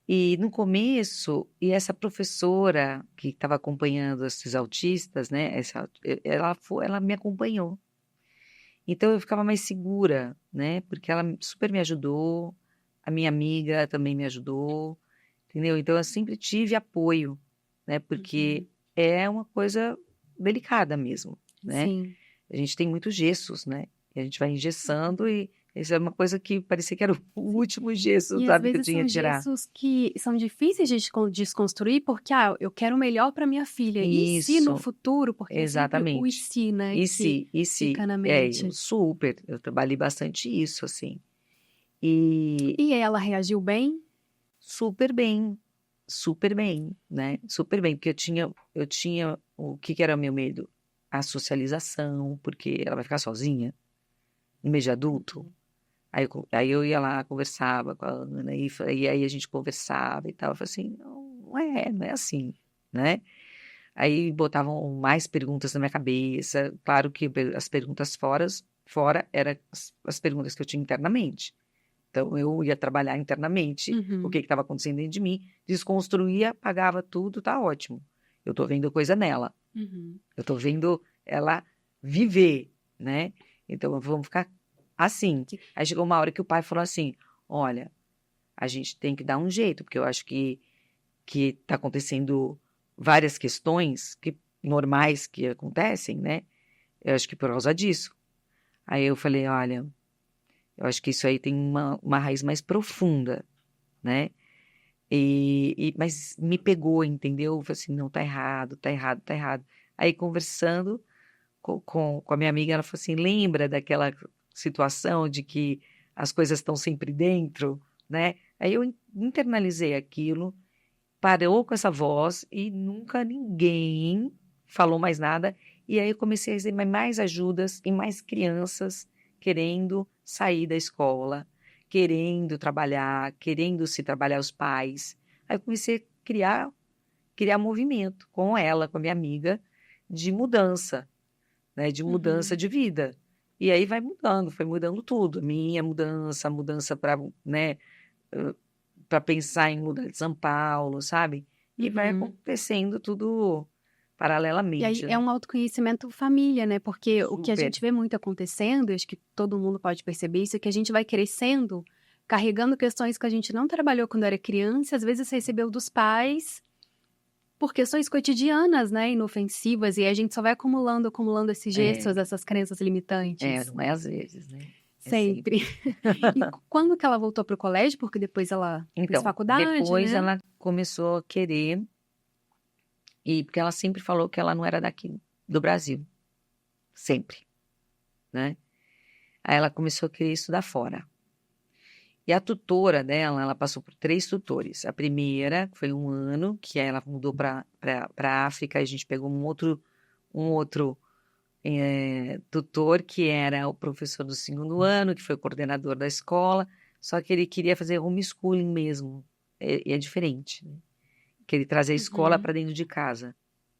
e no começo, e essa professora que estava acompanhando esses autistas, né? Ela me acompanhou. Então eu ficava mais segura, né? Porque ela super me ajudou, a minha amiga também me ajudou, entendeu? Então eu sempre tive apoio, né? Porque é uma coisa delicada mesmo, né? Sim. A gente tem muitos gessos, né? E a gente vai engessando e isso é uma coisa que parecia que era o último gesso, E às sabe, que eu vezes tinha são que tirar. gestos que são difíceis de desconstruir, porque eu quero o melhor para minha filha. E se no Isso, futuro, porque é sempre o e exatamente. se, né, que E se, fica na mente. eu trabalhei bastante isso, assim. E E ela reagiu bem? super bem, né? Super bem, porque eu tinha o que era o meu medo? A socialização, porque ela vai ficar sozinha no mês de adulto. Aí eu ia lá, conversava com a Ana, e aí a gente conversava e tal. Eu falei assim, não é assim, né? Aí botavam mais perguntas na minha cabeça. Claro que as perguntas fora eram as perguntas que eu tinha internamente. Então, eu ia trabalhar internamente o que estava acontecendo dentro de mim, desconstruía, apagava tudo, tá ótimo. Eu tô vendo coisa nela. Eu tô vendo ela viver, né? Então, vamos ficar assim. Aí chegou uma hora que o pai falou assim, olha, a gente tem que dar um jeito, porque eu acho que tá acontecendo várias questões normais que acontecem, né? Eu acho que por causa disso. Aí eu falei, olha, eu acho que isso aí tem uma raiz mais profunda, né? Mas me pegou, entendeu? Eu falei assim, não, tá errado, tá errado, tá errado. Aí conversando com a minha amiga, ela falou assim, lembra daquela situação de que as coisas estão sempre dentro, né? Aí eu internalizei aquilo, parou com essa voz e nunca ninguém falou mais nada. E aí eu comecei a receber mais ajudas e mais crianças querendo sair da escola, querendo trabalhar, querendo se trabalhar os pais. Aí eu comecei a criar movimento com ela, com a minha amiga, de mudança, né? De mudança de vida. E aí foi mudando tudo. Minha mudança, mudança para, né? Para pensar em mudar de São Paulo, sabe? E vai acontecendo tudo E aí paralelamente, é né? um autoconhecimento família, né? Porque o que a Super. gente vê muito acontecendo, acho que todo mundo pode perceber isso, é que a gente vai crescendo, carregando questões que a gente não trabalhou quando era criança, às vezes recebeu dos pais por questões cotidianas, né? Inofensivas, e aí a gente só vai acumulando esses gestos, essas crenças limitantes. Não é às vezes, né? É Sempre. sempre. E quando que ela voltou para o colégio? Porque depois ela fez Então, faculdade, depois né? ela começou a querer, porque ela sempre falou que ela não era daqui do Brasil. Sempre. né? Aí ela começou a querer estudar fora. E a tutora dela, ela passou por 3 tutores. A primeira foi 1 ano, que ela mudou para a África, e a gente pegou um outro tutor, que era o professor do 2º ano, que foi o coordenador da escola, só que ele queria fazer homeschooling mesmo, e é diferente, né? Que ele trazer a escola para dentro de casa.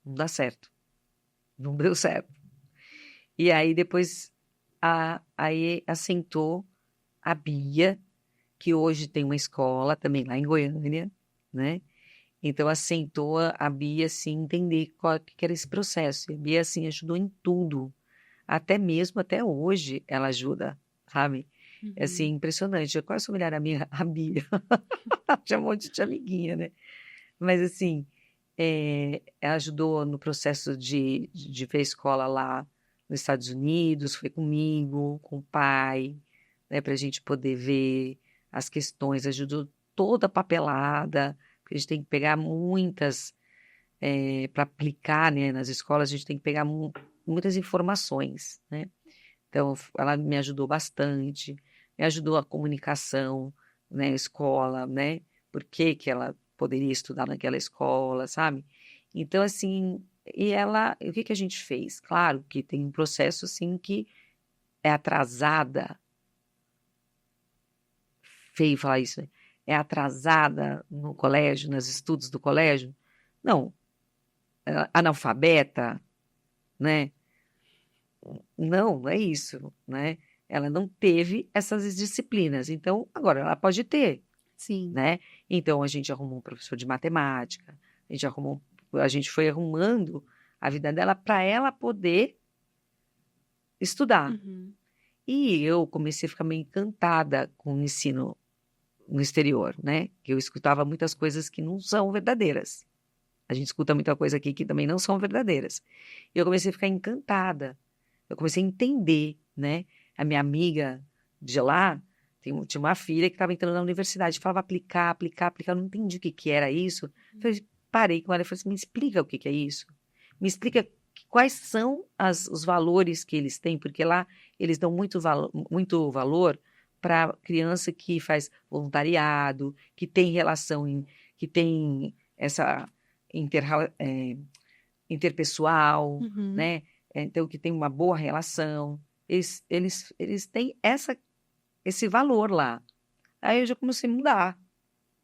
Não dá certo. Não deu certo. E aí depois aí assentou a Bia, que hoje tem uma escola também lá em Goiânia, né? Então assentou a Bia, assim, entender que era esse processo. E a Bia, assim, ajudou em tudo. Até hoje ela ajuda, sabe? É assim, impressionante. Qual é a sua melhor amiga? A Bia. Chamou de amiguinha, né? Mas assim, ela ajudou no processo de ver a escola lá nos Estados Unidos, foi comigo, com o pai, né, para a gente poder ver as questões, ajudou toda a papelada, porque a gente tem que pegar muitas, para aplicar, né, nas escolas, a gente tem que pegar muitas informações, né? Então, ela me ajudou bastante, me ajudou a comunicação, né, escola, né? Por que que ela poderia estudar naquela escola, sabe? Então, assim, o que que a gente fez? Claro que tem um processo, assim, que é atrasada, feio falar isso, né? É atrasada no colégio, nos estudos do colégio? Não, analfabeta, né? Não é isso, né? Ela não teve essas disciplinas, então agora ela pode ter, Sim. né? Então a gente arrumou um professor de matemática, a gente foi arrumando a vida dela para ela poder estudar. E eu comecei a ficar meio encantada com o ensino no exterior, né? Que eu escutava muitas coisas que não são verdadeiras. A gente escuta muita coisa aqui que também não são verdadeiras. E eu comecei a ficar encantada. Eu comecei a entender, né? A minha amiga de lá tinha uma filha que estava entrando na universidade, falava aplicar, aplicar, aplicar. Eu não entendi o que que era isso. Parei com ela e falei assim, me explica o que que é isso. Me explica quais são os valores que eles têm, porque lá eles dão muito valor para criança que faz voluntariado, que tem que tem essa interpessoal, né? Então, que tem uma boa relação. Eles têm esse valor lá. Aí eu já comecei a mudar,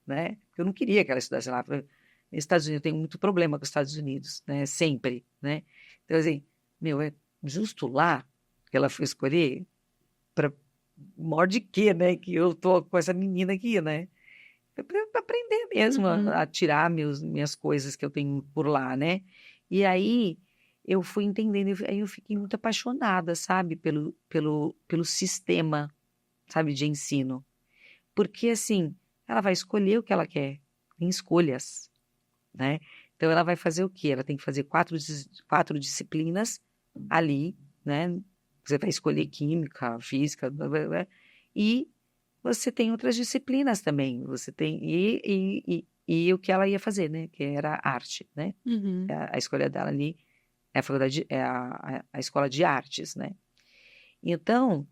né? Eu não queria que ela estudasse lá. Nos Estados Unidos, eu tenho muito problema com os Estados Unidos, né? Sempre, né? Então, assim, é justo lá que ela foi escolher para maior de quê, né? Que eu tô com essa menina aqui, né? Para aprender mesmo a tirar minhas coisas que eu tenho por lá, né? E aí eu fui entendendo, aí eu fiquei muito apaixonada, sabe, pelo sistema, sabe, de ensino. Porque, assim, ela vai escolher o que ela quer, tem escolhas, né? Então ela vai fazer o quê? Ela tem que fazer 4 disciplinas ali, né? Você vai escolher química, física, blá, blá, blá, e você tem outras disciplinas também. Você tem e o que ela ia fazer, né? Que era arte, né? A escolha dela ali é a faculdade, é a escola de artes, né? Então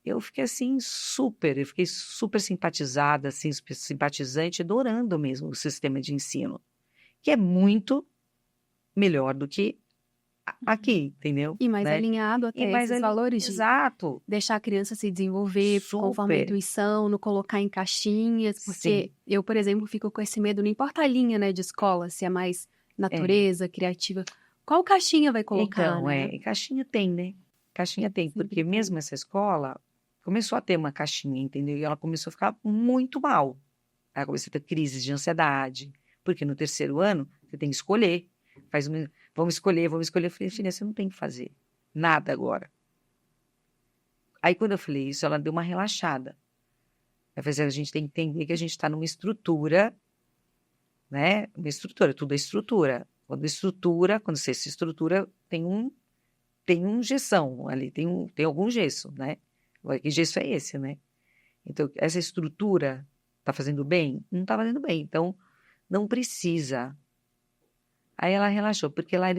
eu fiquei assim eu fiquei super simpatizada, assim, super simpatizante, adorando mesmo o sistema de ensino, que é muito melhor do que aqui, entendeu? E mais Né? alinhado E até mais esses valores de exato, deixar a criança se desenvolver conforme a super, intuição, não colocar em caixinhas, sim, porque eu, por exemplo, fico com esse medo, não importa a linha, né, de escola, se é mais é. natureza, criativa, qual caixinha vai colocar, Então, né? e caixinha tem, né? Caixinha tem, Sempre porque tem. mesmo essa escola começou a ter uma caixinha, entendeu? E ela começou a ficar muito mal. Ela começou a ter crises de ansiedade, porque no 3º ano você tem que escolher. Vamos escolher, vamos escolher. Eu falei, filha, você não tem que fazer nada agora. Aí quando eu falei isso, ela deu uma relaxada. Eu falei assim, a gente tem que entender que a gente está numa estrutura, né? Uma estrutura, tudo é estrutura. Quando você se estrutura, tem um gessão ali, tem algum gesso, né? Que gesso é esse, né? Então, essa estrutura está fazendo bem? Não está fazendo bem, então não precisa. Aí ela relaxou,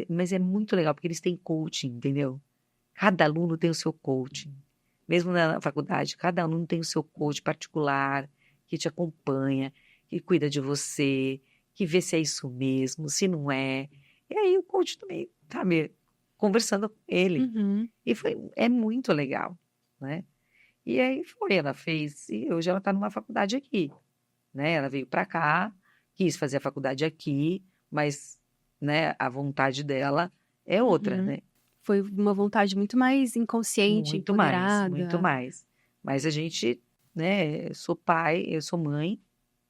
mas é muito legal, porque eles têm coaching, entendeu? Cada aluno tem o seu coaching. Mesmo na faculdade, cada aluno tem o seu coach particular, que te acompanha, que cuida de você, que vê se é isso mesmo, se não é. E aí o coach também, sabe, conversando com ele. Uhum. E é muito legal, né? E aí ela fez, e hoje ela está numa faculdade aqui, né? Ela veio para cá, quis fazer a faculdade aqui, mas, né, a vontade dela é outra, Uhum. né? Foi uma vontade muito mais inconsciente, Muito mais, muito empoderada. mais. Mas a gente, né, eu sou pai, eu sou mãe,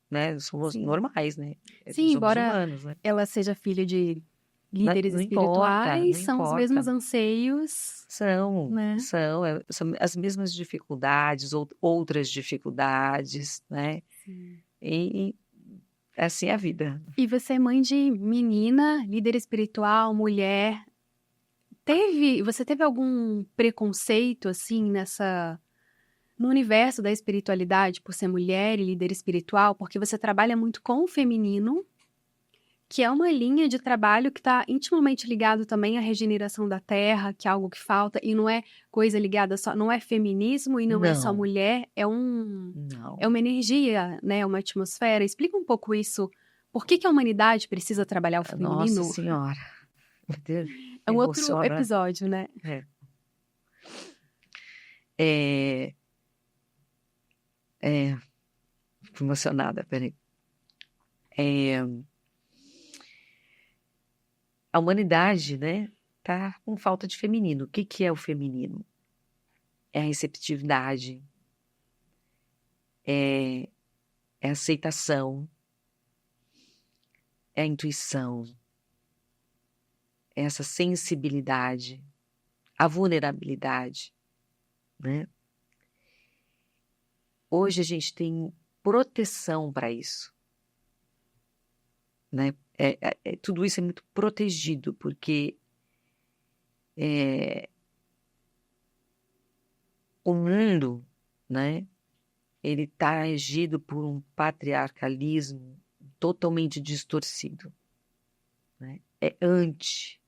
né? Somos Sim. normais, né? Sim, Somos embora humanos, né? ela seja filha de líderes Não importa, espirituais, não são os mesmos importa. anseios, São, né? são, são as mesmas dificuldades, ou outras dificuldades, né? Sim. E assim é a vida. E você é mãe de menina, líder espiritual, mulher. Você teve algum preconceito, assim, no universo da espiritualidade, por ser mulher e líder espiritual? Porque você trabalha muito com o feminino, que é uma linha de trabalho que está intimamente ligado também à regeneração da Terra, que é algo que falta, e não é coisa ligada só, não é feminismo e não é só Não, mulher, é não. uma energia, né, uma atmosfera. Explica um pouco isso. Por que que a humanidade precisa trabalhar o Nossa feminino? Senhora, meu Deus, É me um outro emociona. episódio, né? É. É, Fui emocionada, peraí. É, a humanidade, né, tá com falta de feminino. O que que é o feminino? É a receptividade, é a aceitação, é a intuição, é essa sensibilidade, a vulnerabilidade, né? Hoje a gente tem proteção para isso, né? Tudo isso é muito protegido, porque o mundo, né? Ele está regido por um patriarcalismo totalmente distorcido, né? É ante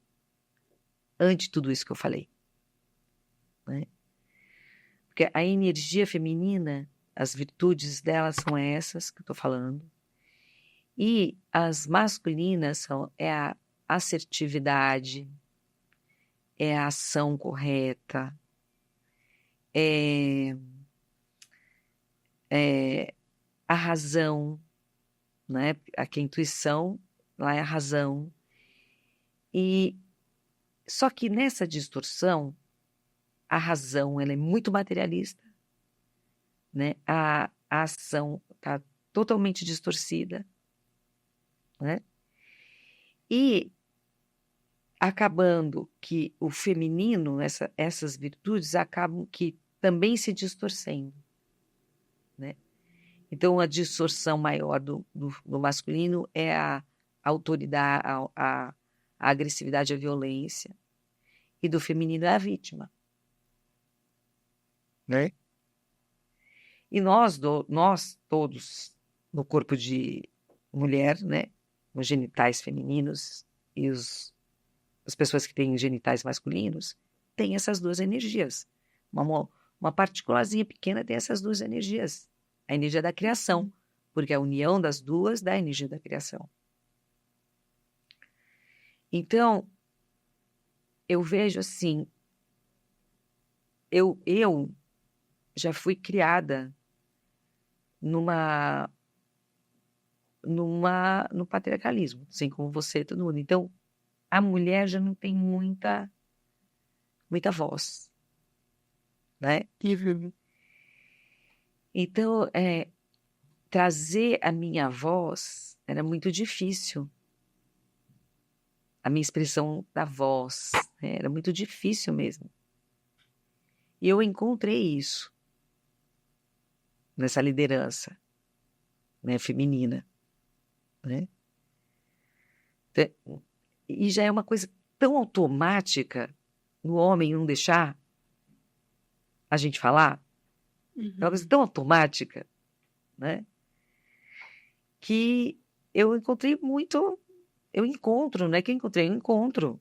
tudo isso que eu falei, né? Porque a energia feminina, as virtudes dela são essas que eu estou falando, e as masculinas é a assertividade, é a ação correta, é a razão, né? Aqui a intuição, lá é a razão. E só que nessa distorção, a razão ela é muito materialista, né? A ação está totalmente distorcida, né? E acabando que o feminino, essas virtudes acabam que também se distorcendo, né? Então, a distorção maior do masculino é a autoridade, a agressividade, a violência, e do feminino é a vítima, né? E nós todos, no corpo de mulher, né? Os genitais femininos e as pessoas que têm genitais masculinos, têm essas duas energias. Uma partículazinha pequena tem essas duas energias. A energia da criação, porque a união das duas dá a energia da criação. Então, eu vejo assim, eu já fui criada no patriarcalismo, assim como você, todo mundo. Então, a mulher já não tem muita voz, né? Então, trazer a minha voz era muito difícil. A minha expressão da voz, né? Era muito difícil mesmo. E eu encontrei isso nessa liderança, né, feminina, né? E já é uma coisa tão automática no homem não deixar a gente falar, é uma coisa tão automática, né? Que eu encontrei muito, eu encontro, não é que eu encontrei, eu encontro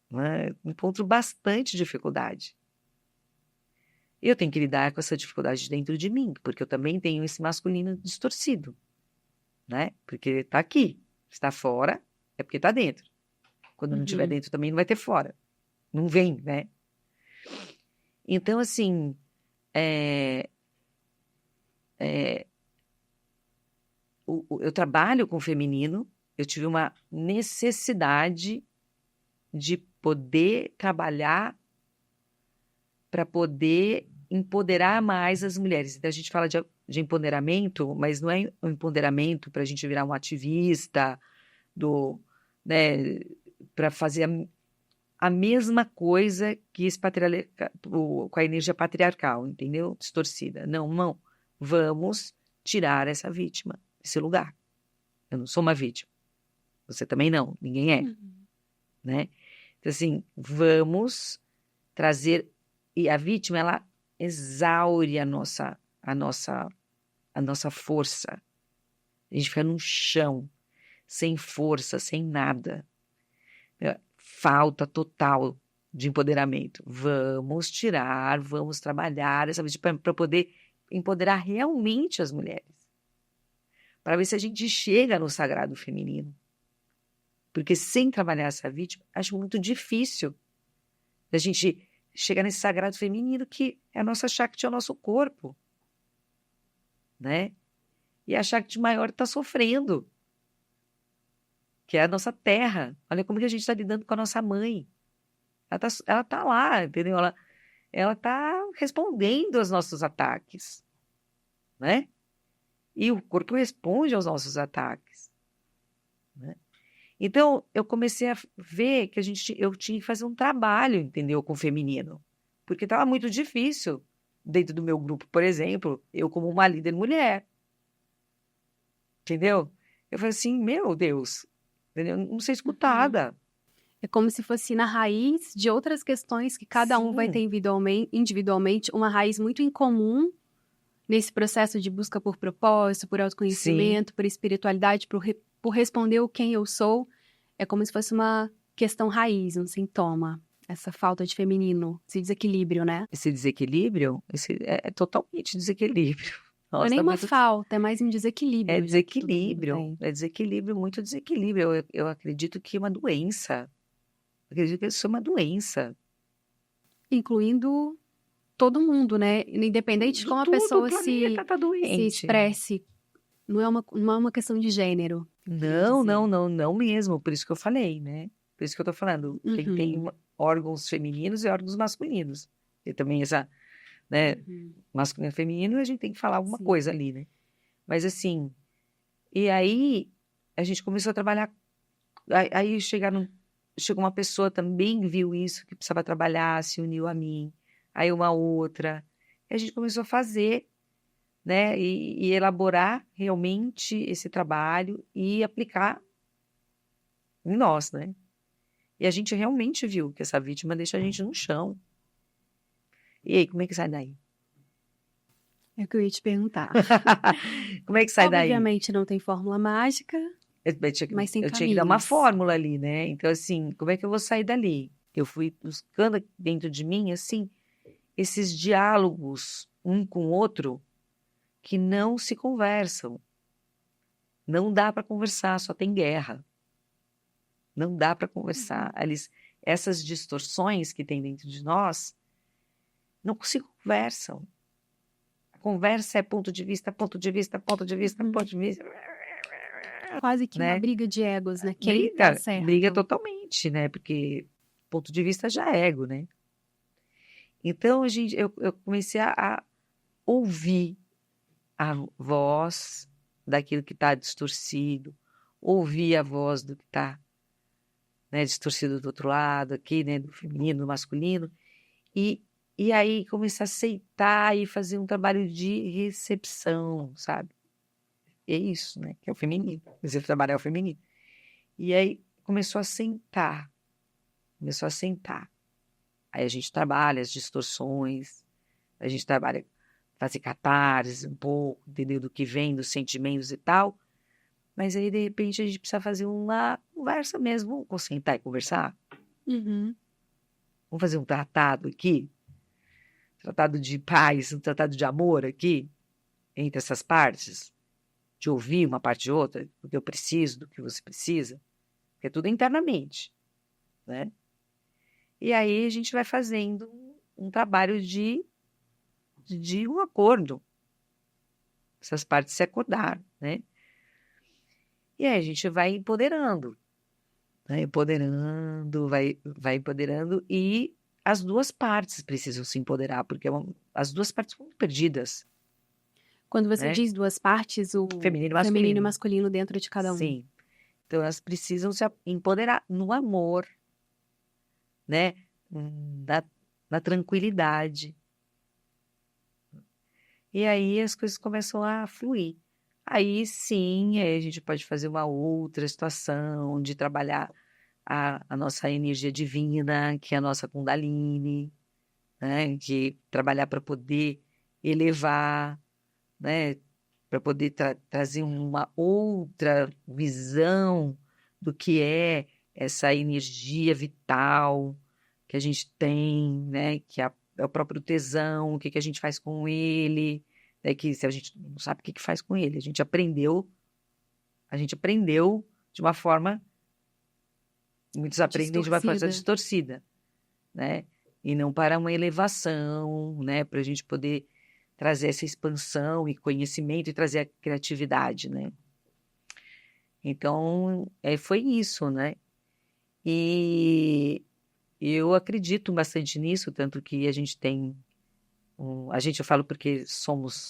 né? Encontro bastante dificuldade. Eu tenho que lidar com essa dificuldade dentro de mim, porque eu também tenho esse masculino distorcido, né? Porque está aqui, está fora, é porque está dentro. Quando não estiver dentro também não vai ter fora. Não vem, né? Então, assim, eu trabalho com o feminino, eu tive uma necessidade de poder trabalhar para poder empoderar mais as mulheres. Então, a gente fala de empoderamento, mas não é um empoderamento para a gente virar um ativista, né, para fazer a mesma coisa que esse com a energia patriarcal, entendeu? Distorcida. Não, não. Vamos tirar essa vítima desse lugar. Eu não sou uma vítima. Você também não. Ninguém é. Né? Então, assim, vamos trazer... E a vítima, ela exaure a nossa força. A gente fica no chão, sem força, sem nada. Falta total de empoderamento. Vamos tirar, vamos trabalhar essa vítima para poder empoderar realmente as mulheres. Para ver se a gente chega no sagrado feminino. Porque sem trabalhar essa vítima, acho muito difícil a gente chegar nesse sagrado feminino que é a nossa Shakti, é o nosso corpo. Né? E a Shakti maior está sofrendo. Que é a nossa terra. Olha como que a gente está lidando com a nossa mãe. Ela tá lá, entendeu? Ela tá respondendo aos nossos ataques. Né? E o corpo responde aos nossos ataques. Né? Então, eu comecei a ver que eu tinha que fazer um trabalho, entendeu, com o feminino. Porque estava muito difícil, dentro do meu grupo, por exemplo, eu como uma líder mulher. Entendeu? Eu falei assim, meu Deus, entendeu? Não ser escutada. É como se fosse na raiz de outras questões que cada um vai ter individualmente uma raiz muito incomum nesse processo de busca por propósito, por autoconhecimento, por espiritualidade, por responder o quem eu sou. É como se fosse uma questão raiz, um sintoma. Essa falta de feminino, esse desequilíbrio, né? Esse desequilíbrio, é totalmente desequilíbrio. Nossa, não é nem uma falta, é mais um desequilíbrio. É desequilíbrio, muito desequilíbrio. Eu acredito que é uma doença. Eu acredito que isso é uma doença. Incluindo todo mundo, né? Independente de como a pessoa se expresse. Não é uma questão de gênero. Não mesmo. Por isso que eu falei, né? Por isso que eu tô falando. Tem órgãos femininos e órgãos masculinos. E também essa, né? Masculino e feminino, a gente tem que falar alguma coisa ali, né? Mas assim, e aí a gente começou a trabalhar. Aí chegou uma pessoa também, viu isso, que precisava trabalhar, se uniu a mim. Aí uma outra. E a gente começou a fazer, né? E elaborar realmente esse trabalho e aplicar em nós, né? E a gente realmente viu que essa vítima deixa a gente no chão. E aí, como é que sai daí? É o que eu ia te perguntar. Como é que sai daí? Obviamente não tem fórmula mágica, mas tem eu tinha que dar uma fórmula ali, né? Então, assim, como é que eu vou sair dali? Eu fui buscando dentro de mim, assim, esses diálogos um com o outro que não se conversam. Não dá para conversar, só tem guerra. Não dá para conversar. Essas distorções que tem dentro de nós não se conversam. A conversa é ponto de vista, ponto de vista, ponto de vista, ponto de vista. Quase que uma briga de egos, né? Quem tá certo? Briga totalmente, né? Porque ponto de vista já é ego, né? Então, eu comecei a ouvir a voz daquilo que está distorcido, ouvir a voz do que está, né, distorcido do outro lado aqui, né, do feminino, do masculino, e aí comecei a aceitar e fazer um trabalho de recepção, sabe? É isso, né, que é o feminino, comecei a trabalhar o feminino. E aí começou a sentar. Aí a gente trabalha as distorções, a gente trabalha fazer catarse um pouco, entendeu? Do que vem, dos sentimentos e tal. Mas aí, de repente, a gente precisa fazer uma conversa mesmo. Vamos sentar e conversar? Uhum. Vamos fazer um tratado aqui, tratado de paz, um tratado de amor aqui, entre essas partes, de ouvir uma parte de outra, do que eu preciso, do que você precisa, porque é tudo internamente, né? E aí a gente vai fazendo um trabalho de um acordo. Essas partes se acordaram, né? E aí a gente vai empoderando, né? Empoderando, vai empoderando, e as duas partes precisam se empoderar, porque as duas partes estão perdidas, Quando você né? diz duas partes, o Feminino e feminino e masculino. masculino dentro de cada um. Sim. Então elas precisam se empoderar no amor, né? Na, na tranquilidade. E aí as coisas começam a fluir. Aí sim, aí a gente pode fazer uma outra situação de trabalhar a nossa energia divina, que é a nossa Kundalini, né? De trabalhar para poder elevar, né? Para poder trazer uma outra visão do que é essa energia vital que a gente tem, né? Que é o próprio tesão, o que que a gente faz com ele, né? Que se a gente não sabe o que que faz com ele, a gente aprendeu de uma forma, muitos aprendem de uma forma Distorcida. distorcida, né? E não para uma elevação, né? Para a gente poder trazer essa expansão e conhecimento e trazer a criatividade, né? Então, foi isso, né? E eu acredito bastante nisso, tanto que a gente tem, a gente, eu falo porque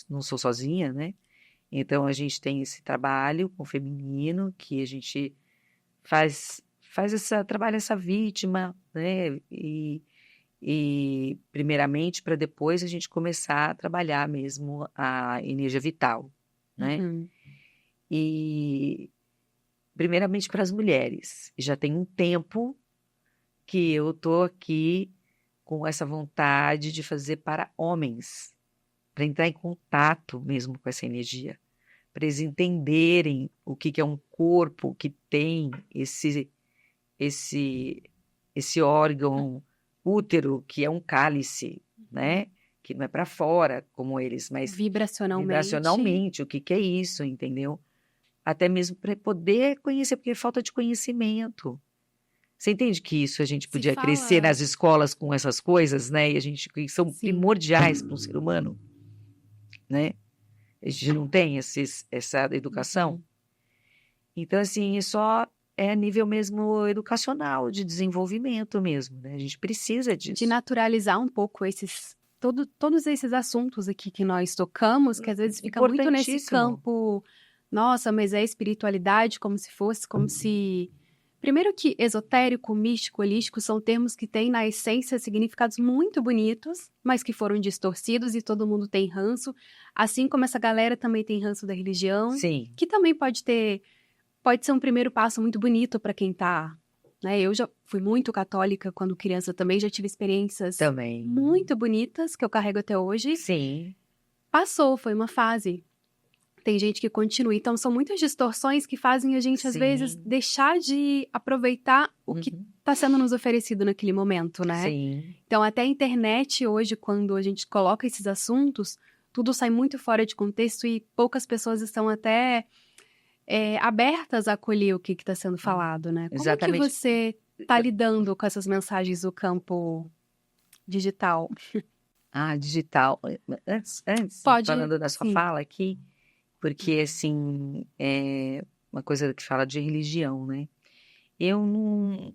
não sou sozinha, né? Então, a gente tem esse trabalho com o feminino, que a gente trabalha essa vítima, né? E primeiramente, para depois a gente começar a trabalhar mesmo a energia vital, né? Uhum. E primeiramente para as mulheres. E já tem um tempo que eu estou aqui com essa vontade de fazer para homens, para entrar em contato mesmo com essa energia, para eles entenderem o que que é um corpo que tem esse esse órgão útero, que é um cálice, né? Que não é para fora como eles, mas vibracionalmente, o que que é isso, entendeu? Até mesmo para poder conhecer, porque é falta de conhecimento. Você entende que isso a gente Se podia crescer fala. nas escolas com essas coisas, né? E a gente que são Sim. primordiais para um ser humano, né? A gente não tem essa educação. Uhum. Então, assim, é a nível mesmo educacional, de desenvolvimento mesmo, né? A gente precisa De disso. naturalizar um pouco todos esses assuntos aqui que nós tocamos, que às vezes fica muito nesse Importantíssimo. campo, nossa, mas é espiritualidade, como se fosse, como se... Primeiro que esotérico, místico, holístico são termos que têm na essência significados muito bonitos, mas que foram distorcidos e todo mundo tem ranço, assim como essa galera também tem ranço da religião, Sim, que também pode ser um primeiro passo muito bonito para quem tá, né? Eu já fui muito católica quando criança também, já tive experiências também. muito bonitas que eu carrego até hoje. Sim, Passou, foi uma fase. Tem gente que continua. Então, são muitas distorções que fazem a gente, às sim. vezes, deixar de aproveitar o que está sendo nos oferecido naquele momento, né? Sim, Então, até a internet hoje, quando a gente coloca esses assuntos, tudo sai muito fora de contexto e poucas pessoas estão até abertas a acolher o que está sendo falado, né? Como que exatamente. você está lidando com essas mensagens do campo digital? Digital. Antes, Pode, falando da sua sim. fala aqui, porque, assim, é uma coisa que fala de religião, né? Eu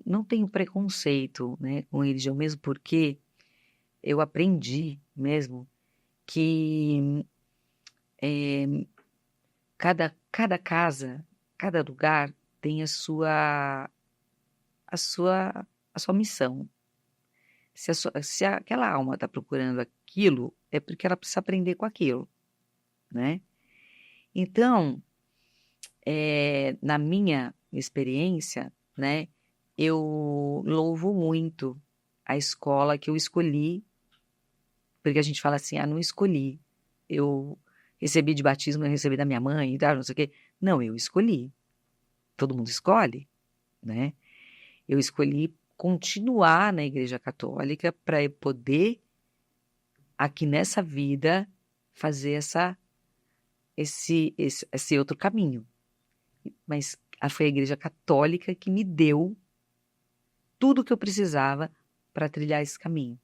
não tenho preconceito, né, com religião, mesmo porque eu aprendi mesmo que cada casa, cada lugar tem a sua missão. Se aquela alma está procurando aquilo, é porque ela precisa aprender com aquilo, né? Então, na minha experiência, né, eu louvo muito a escola que eu escolhi, porque a gente fala assim, não escolhi, eu recebi de batismo, eu recebi da minha mãe e tal, não sei o quê. Não, eu escolhi. Todo mundo escolhe, né? Eu escolhi continuar na Igreja Católica para eu poder, aqui nessa vida, fazer esse outro caminho. Mas foi a Igreja Católica que me deu tudo o que eu precisava para trilhar esse caminho.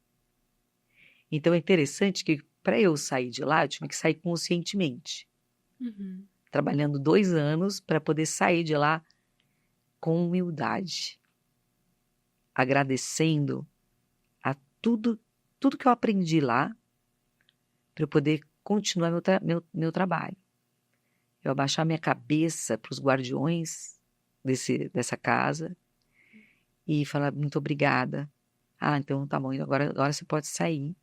Então, é interessante que, para eu sair de lá, eu tive que sair conscientemente. Uhum. Trabalhando 2 anos para poder sair de lá com humildade. Agradecendo a tudo que eu aprendi lá para eu poder continuar meu trabalho. Eu abaixar minha cabeça para os guardiões dessa casa e falar muito obrigada. Então tá bom, agora você pode sair.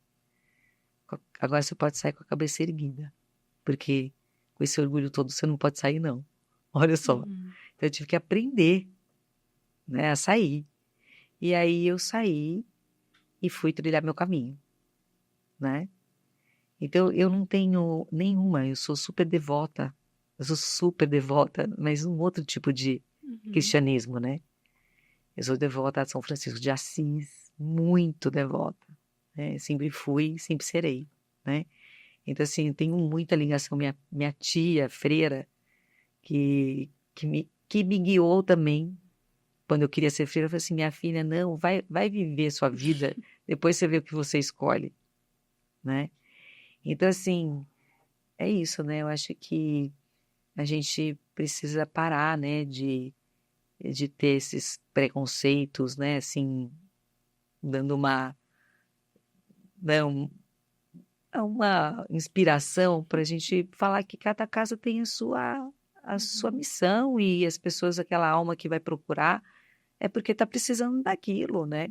Agora você pode sair com a cabeça erguida. Porque com esse orgulho todo você não pode sair, não. Olha só. Uhum. Então eu tive que aprender, né, a sair. E aí eu saí e fui trilhar meu caminho, né? Então eu não tenho nenhuma, eu sou super devota, mas um outro tipo de cristianismo, né? Eu sou devota a São Francisco de Assis, muito devota, né? Sempre fui, sempre serei, né? Então, assim, eu tenho muita ligação, minha tia, freira, que me guiou também, quando eu queria ser freira, eu falei assim, minha filha, não, vai viver sua vida, depois você vê o que você escolhe, né? Então, assim, é isso, né? Eu acho que a gente precisa parar, né, de ter esses preconceitos, né, assim, dando né, uma inspiração para a gente falar que cada casa tem a sua missão e as pessoas, aquela alma que vai procurar, é porque está precisando daquilo, né?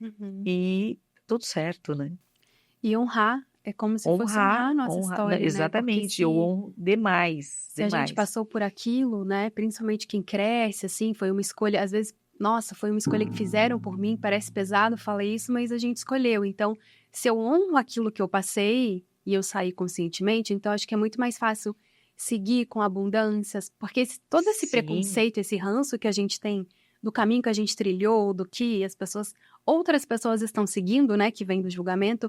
Uhum. E tudo certo, né? E honrar, é como se fosse honrar a nossa história, né? Exatamente, eu honro demais, se a gente passou por aquilo, né? Principalmente quem cresce, assim, foi uma escolha, às vezes, nossa, foi uma escolha que fizeram por mim, parece pesado falar isso, mas a gente escolheu. Então, se eu honro aquilo que eu passei e eu saí conscientemente, então acho que é muito mais fácil seguir com abundância, porque todo esse Sim. preconceito, esse ranço que a gente tem do caminho que a gente trilhou, do que outras pessoas estão seguindo, né, que vem do julgamento,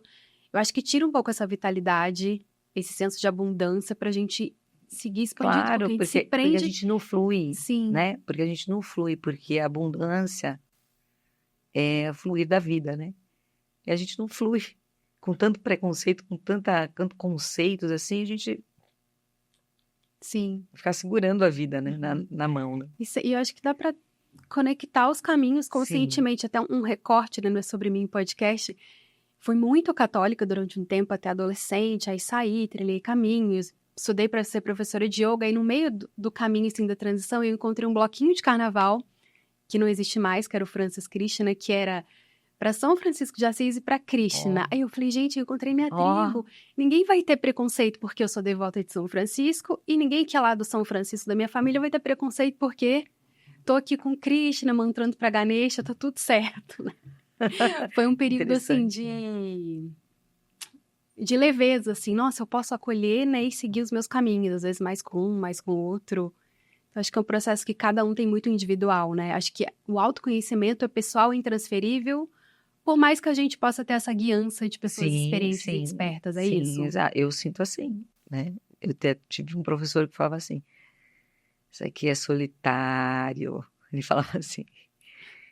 eu acho que tira um pouco essa vitalidade, esse senso de abundância pra gente seguir expandindo, Claro, porque a gente se porque a prende. gente não flui, Sim. né? Porque a gente não flui, porque a abundância é fluir da vida, né? E a gente não flui com tanto preconceito, com tanto conceitos assim, a gente Sim. ficar segurando a vida, né? Na mão, né? E eu acho que dá pra conectar os caminhos conscientemente. Sim. Até um recorte, né, no É Sobre Mim podcast. Fui muito católica durante um tempo, até adolescente, aí saí, trilhei caminhos, estudei para ser professora de yoga, e no meio do caminho, assim, da transição, eu encontrei um bloquinho de carnaval, que não existe mais, que era o Francis Krishna, que era para São Francisco de Assis e para Krishna. Aí eu falei, gente, eu encontrei minha tribo. Ninguém vai ter preconceito porque eu sou devota de São Francisco, e ninguém que é lá do São Francisco da minha família vai ter preconceito porque tô aqui com Krishna, mantrando para Ganesha, tá tudo certo. Foi um período, assim, de leveza, assim, nossa, eu posso acolher, né, e seguir os meus caminhos, às vezes mais com um, mais com o outro. Então, acho que é um processo que cada um tem muito individual, né? Acho que o autoconhecimento é pessoal e intransferível, por mais que a gente possa ter essa guiança de pessoas experientes e despertas, é isso? Sim, exato. Eu sinto assim, né? Eu até tive um professor que falava assim, isso aqui é solitário. Ele falava assim,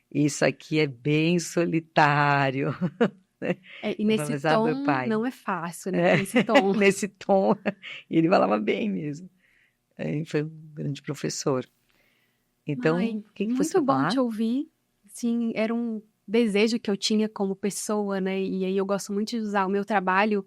isso aqui é bem solitário. E nesse tom não é fácil, né? Nesse tom. Nesse tom. E ele falava bem mesmo. Foi um grande professor. Então, o que você muito bom falar? te ouvir. Sim, era um desejo que eu tinha como pessoa, né? E aí eu gosto muito de usar o meu trabalho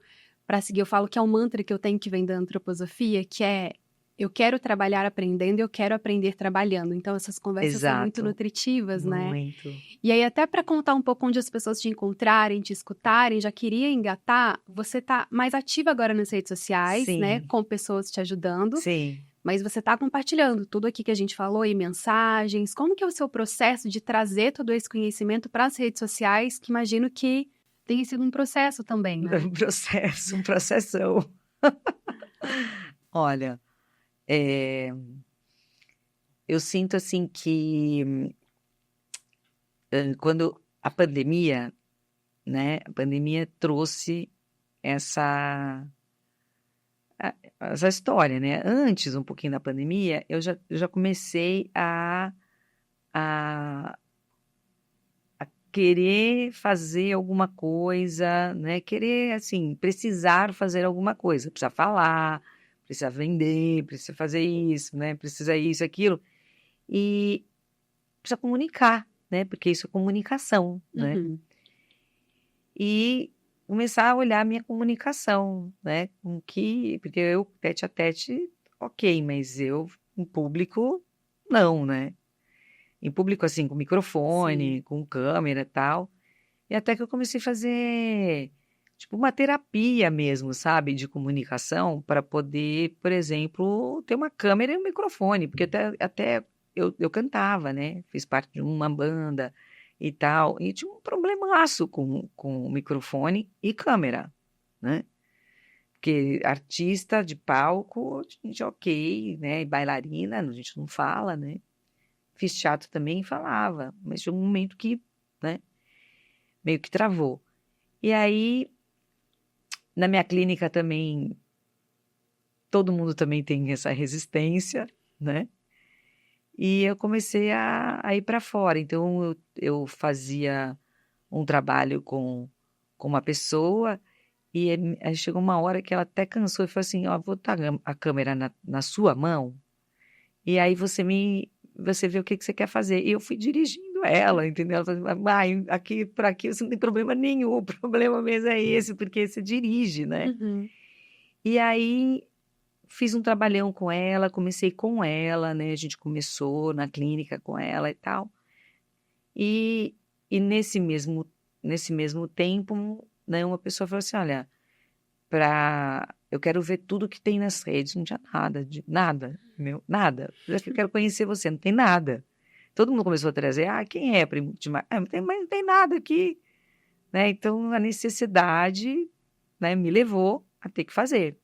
para seguir. Eu falo que é um mantra que eu tenho que vem da antroposofia, que é eu quero trabalhar aprendendo e eu quero aprender trabalhando. Então, essas conversas são muito nutritivas, né? Muito. E aí, até para contar um pouco onde as pessoas te encontrarem, te escutarem, já queria engatar, você tá mais ativa agora nas redes sociais, Sim. né? Com pessoas te ajudando. Sim. Mas você tá compartilhando tudo aqui que a gente falou e mensagens. Como que é o seu processo de trazer todo esse conhecimento para as redes sociais, que imagino que tenha sido um processo também, né? Um processão. Olha, eu sinto assim que quando a pandemia, né? A pandemia trouxe essa essa história, né? Antes, um pouquinho da pandemia, eu já comecei a querer fazer alguma coisa, né? Querer, assim, precisar fazer alguma coisa. Precisa falar, precisa vender, precisa fazer isso, né? Precisa isso, aquilo. E precisa comunicar, né? Porque isso é comunicação, né? Uhum. E começar a olhar a minha comunicação, né? Porque eu, tete a tete, ok, mas eu, em público, não, né? Em público, assim, com Sim. microfone, com câmera e tal. E até que eu comecei a fazer, tipo, uma terapia mesmo, sabe? De comunicação, para poder, por exemplo, ter uma câmera e um microfone. Porque até eu cantava, né? Fiz parte de uma banda e tal. E tinha um problemaço com o microfone e câmera, né? Porque artista de palco, a gente ok, né? E bailarina, a gente não fala, né? Fiz teatro também e falava, mas tinha um momento que, né, meio que travou. E aí, na minha clínica também, todo mundo também tem essa resistência, né? E eu comecei a ir para fora. Então, eu fazia um trabalho com uma pessoa e aí chegou uma hora que ela até cansou e falou assim, ó, vou botar a câmera na sua mão e aí você vê o que você quer fazer. E eu fui dirigindo ela, entendeu? Ela falou, mãe, aqui, por aqui você não tem problema nenhum, o problema mesmo é esse, porque você dirige, né? Uhum. E aí fiz um trabalhão com ela, comecei com ela, né? A gente começou na clínica com ela e tal. E, e nesse mesmo tempo, né, uma pessoa falou assim, olha, eu quero ver tudo que tem nas redes, não tinha nada, nada, meu, nada. Eu quero conhecer você, não tem nada. Todo mundo começou a trazer, quem é Primo de Mar... mas não tem nada aqui, né? Então a necessidade, né, me levou a ter que fazer.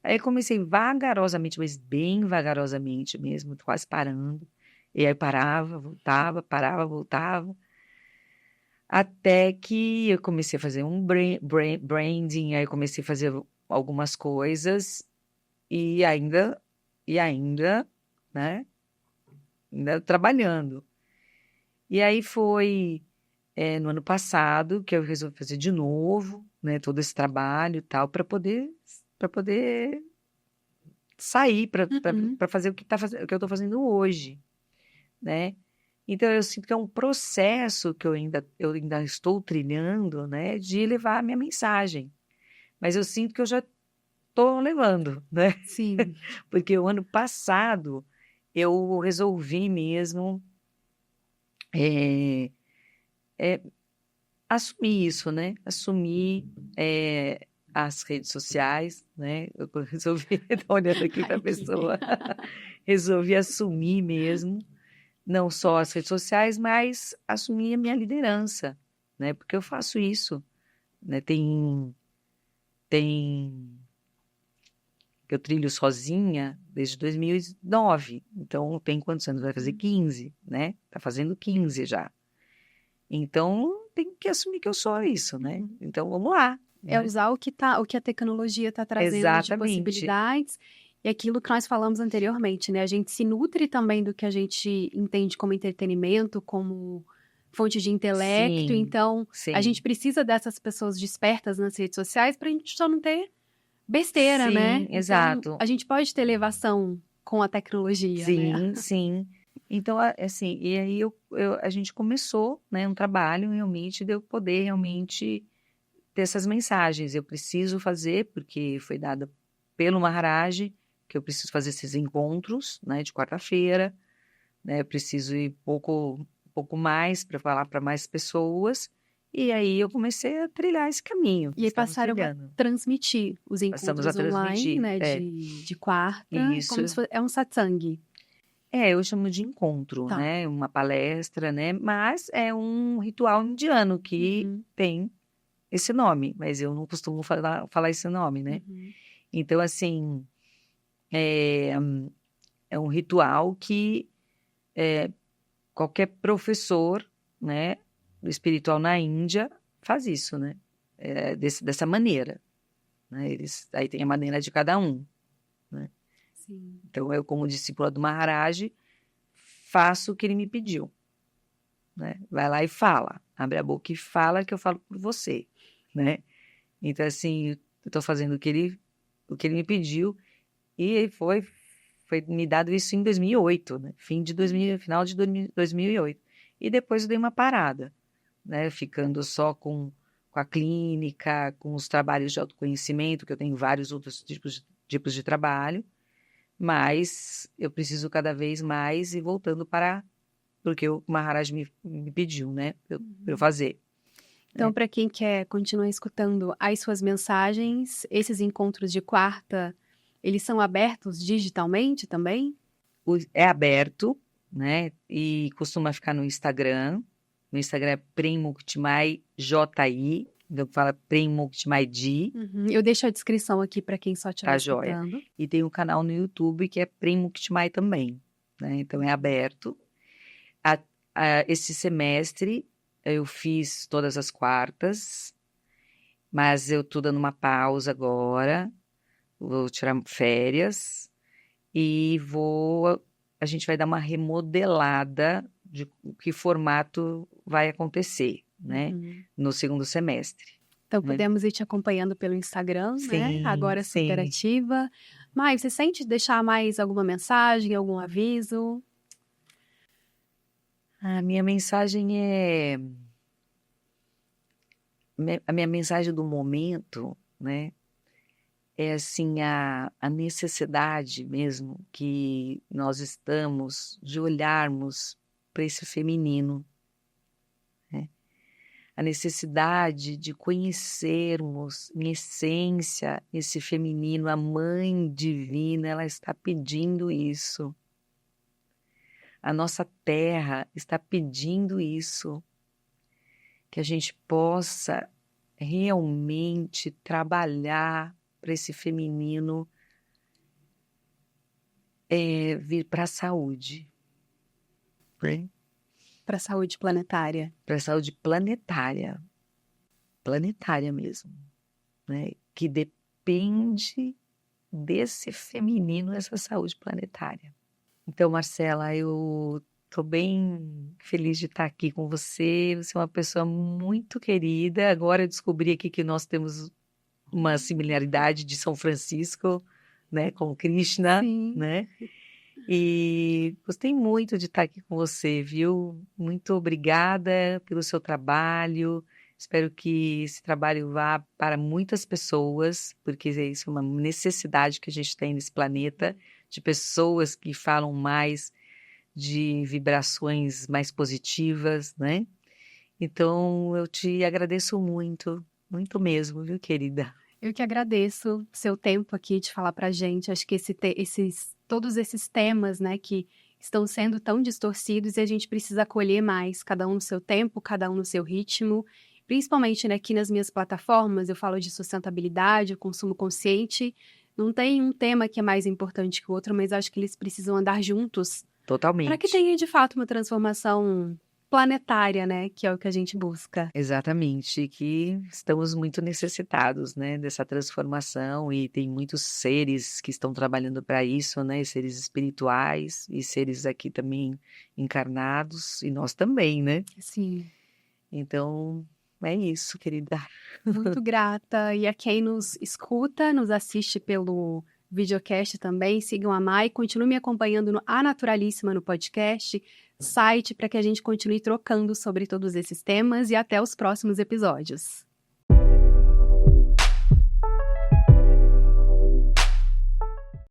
Aí comecei vagarosamente, mas bem vagarosamente mesmo, quase parando. E aí parava, voltava. Até que eu comecei a fazer um branding, aí comecei a fazer algumas coisas e ainda, né, ainda trabalhando. E aí foi no ano passado que eu resolvi fazer de novo, né, todo esse trabalho e tal, para poder sair Uhum. para fazer o que eu estou fazendo hoje, né? Então eu sinto que é um processo que eu ainda estou trilhando, né, de levar a minha mensagem. Mas eu sinto que eu já estou levando, né? Sim. Porque o ano passado eu resolvi mesmo é, assumir isso, né? Assumir as redes sociais, né? Eu resolvi, tô olhando aqui para a Aqui. pessoa, resolvi assumir mesmo, não só as redes sociais, mas assumir a minha liderança, né? Porque eu faço isso, né? Tem que eu trilho sozinha desde 2009, então tem quantos anos? Vai fazer 15, né? Tá fazendo 15 já. Então tem que assumir que eu sou isso, né? Uhum. Então vamos lá, É né? usar o que a tecnologia está trazendo de Exatamente. possibilidades e aquilo que nós falamos anteriormente, né? A gente se nutre também do que a gente entende como entretenimento, como fonte de intelecto. Sim, Então, a gente sim, precisa dessas pessoas despertas nas redes sociais para a gente só não ter besteira, né? sim, Então, exato. a gente pode ter elevação com a tecnologia, né? Sim, sim. Então, assim, e aí a gente começou, né, um trabalho realmente de eu poder realmente ter essas mensagens. Eu preciso fazer, porque foi dada pelo Maharaj, que eu preciso fazer esses encontros, né, de quarta-feira, né, eu preciso ir pouco mais para falar para mais pessoas, e aí eu comecei a trilhar esse caminho, E aí estamos passaram a trilhando, transmitir os passamos a encontros online, transmitir, né? De quarta, isso, como se fosse, é um satsang. eu chamo de encontro, Tá. né, uma palestra, né, mas é um ritual indiano que Uhum, tem esse nome, mas eu não costumo falar esse nome, né, uhum. então assim, é, é um ritual que qualquer professor, né, espiritual na Índia faz isso, né? Dessa maneira. Né? Aí tem a maneira de cada um. Né? Sim. Então, eu, como discípula do Maharaj, faço o que ele me pediu. Né? Vai lá e fala. Abre a boca e fala que eu falo por você. Né? Então, assim, eu estou fazendo o que ele me pediu. E foi me dado isso em 2008, né? Final de 2008. E depois eu dei uma parada, né? Ficando só com a clínica, com os trabalhos de autoconhecimento, que eu tenho vários outros tipos de trabalho, mas eu preciso cada vez mais ir voltando para porque o Maharaj me pediu, né? Pra eu fazer. Então, para quem quer continuar escutando as suas mensagens, esses encontros de quarta, eles são abertos digitalmente também? É aberto, né? E costuma ficar no Instagram. No Instagram é Prem Muktimai JI. Então fala Prem Muktimai Ji. Eu deixo a descrição aqui para quem só estiver escutando. Joia. E tem um canal no YouTube que é Prem Muktimai também. Né? Então é aberto. Esse semestre eu fiz todas as quartas, mas eu estou dando uma pausa agora. Vou tirar férias e a gente vai dar uma remodelada de que formato vai acontecer, né? No segundo semestre. Então, podemos ir te acompanhando pelo Instagram, Sim, né? Agora sim. super ativa. Mai, você sente deixar mais alguma mensagem, algum aviso? A minha mensagem é... A minha mensagem do momento, né? É assim, a necessidade mesmo que nós estamos de olharmos para esse feminino. Né? A necessidade de conhecermos, em essência, esse feminino, a mãe divina, ela está pedindo isso. A nossa terra está pedindo isso. Que a gente possa realmente trabalhar para esse feminino vir para a saúde. Para a saúde planetária. Para a saúde planetária. Planetária mesmo. Né? Que depende desse feminino, essa saúde planetária. Então, Marcela, eu estou bem feliz de estar aqui com você. Você é uma pessoa muito querida. Agora eu descobri aqui que nós temos uma similaridade de São Francisco, né, com Krishna, Sim. né? E gostei muito de estar aqui com você, viu? Muito obrigada pelo seu trabalho. Espero que esse trabalho vá para muitas pessoas, porque isso é uma necessidade que a gente tem nesse planeta, de pessoas que falam mais de vibrações mais positivas, né? Então, eu te agradeço muito, muito mesmo, viu, querida? Eu que agradeço seu tempo aqui de falar pra gente. Acho que todos esses temas, né, que estão sendo tão distorcidos e a gente precisa acolher mais, cada um no seu tempo, cada um no seu ritmo. Principalmente, né, aqui nas minhas plataformas, eu falo de sustentabilidade, consumo consciente. Não tem um tema que é mais importante que o outro, mas acho que eles precisam andar juntos. Totalmente. Para que tenha, de fato, uma transformação planetária, né, que é o que a gente busca. Exatamente, que estamos muito necessitados, né, dessa transformação e tem muitos seres que estão trabalhando para isso, né, seres espirituais e seres aqui também encarnados e nós também, né? Sim. Então, é isso, querida. Muito grata. E a quem nos escuta, nos assiste pelo videocast também, sigam a Mai, continue me acompanhando no A Naturalíssima no podcast, site para que a gente continue trocando sobre todos esses temas e até os próximos episódios.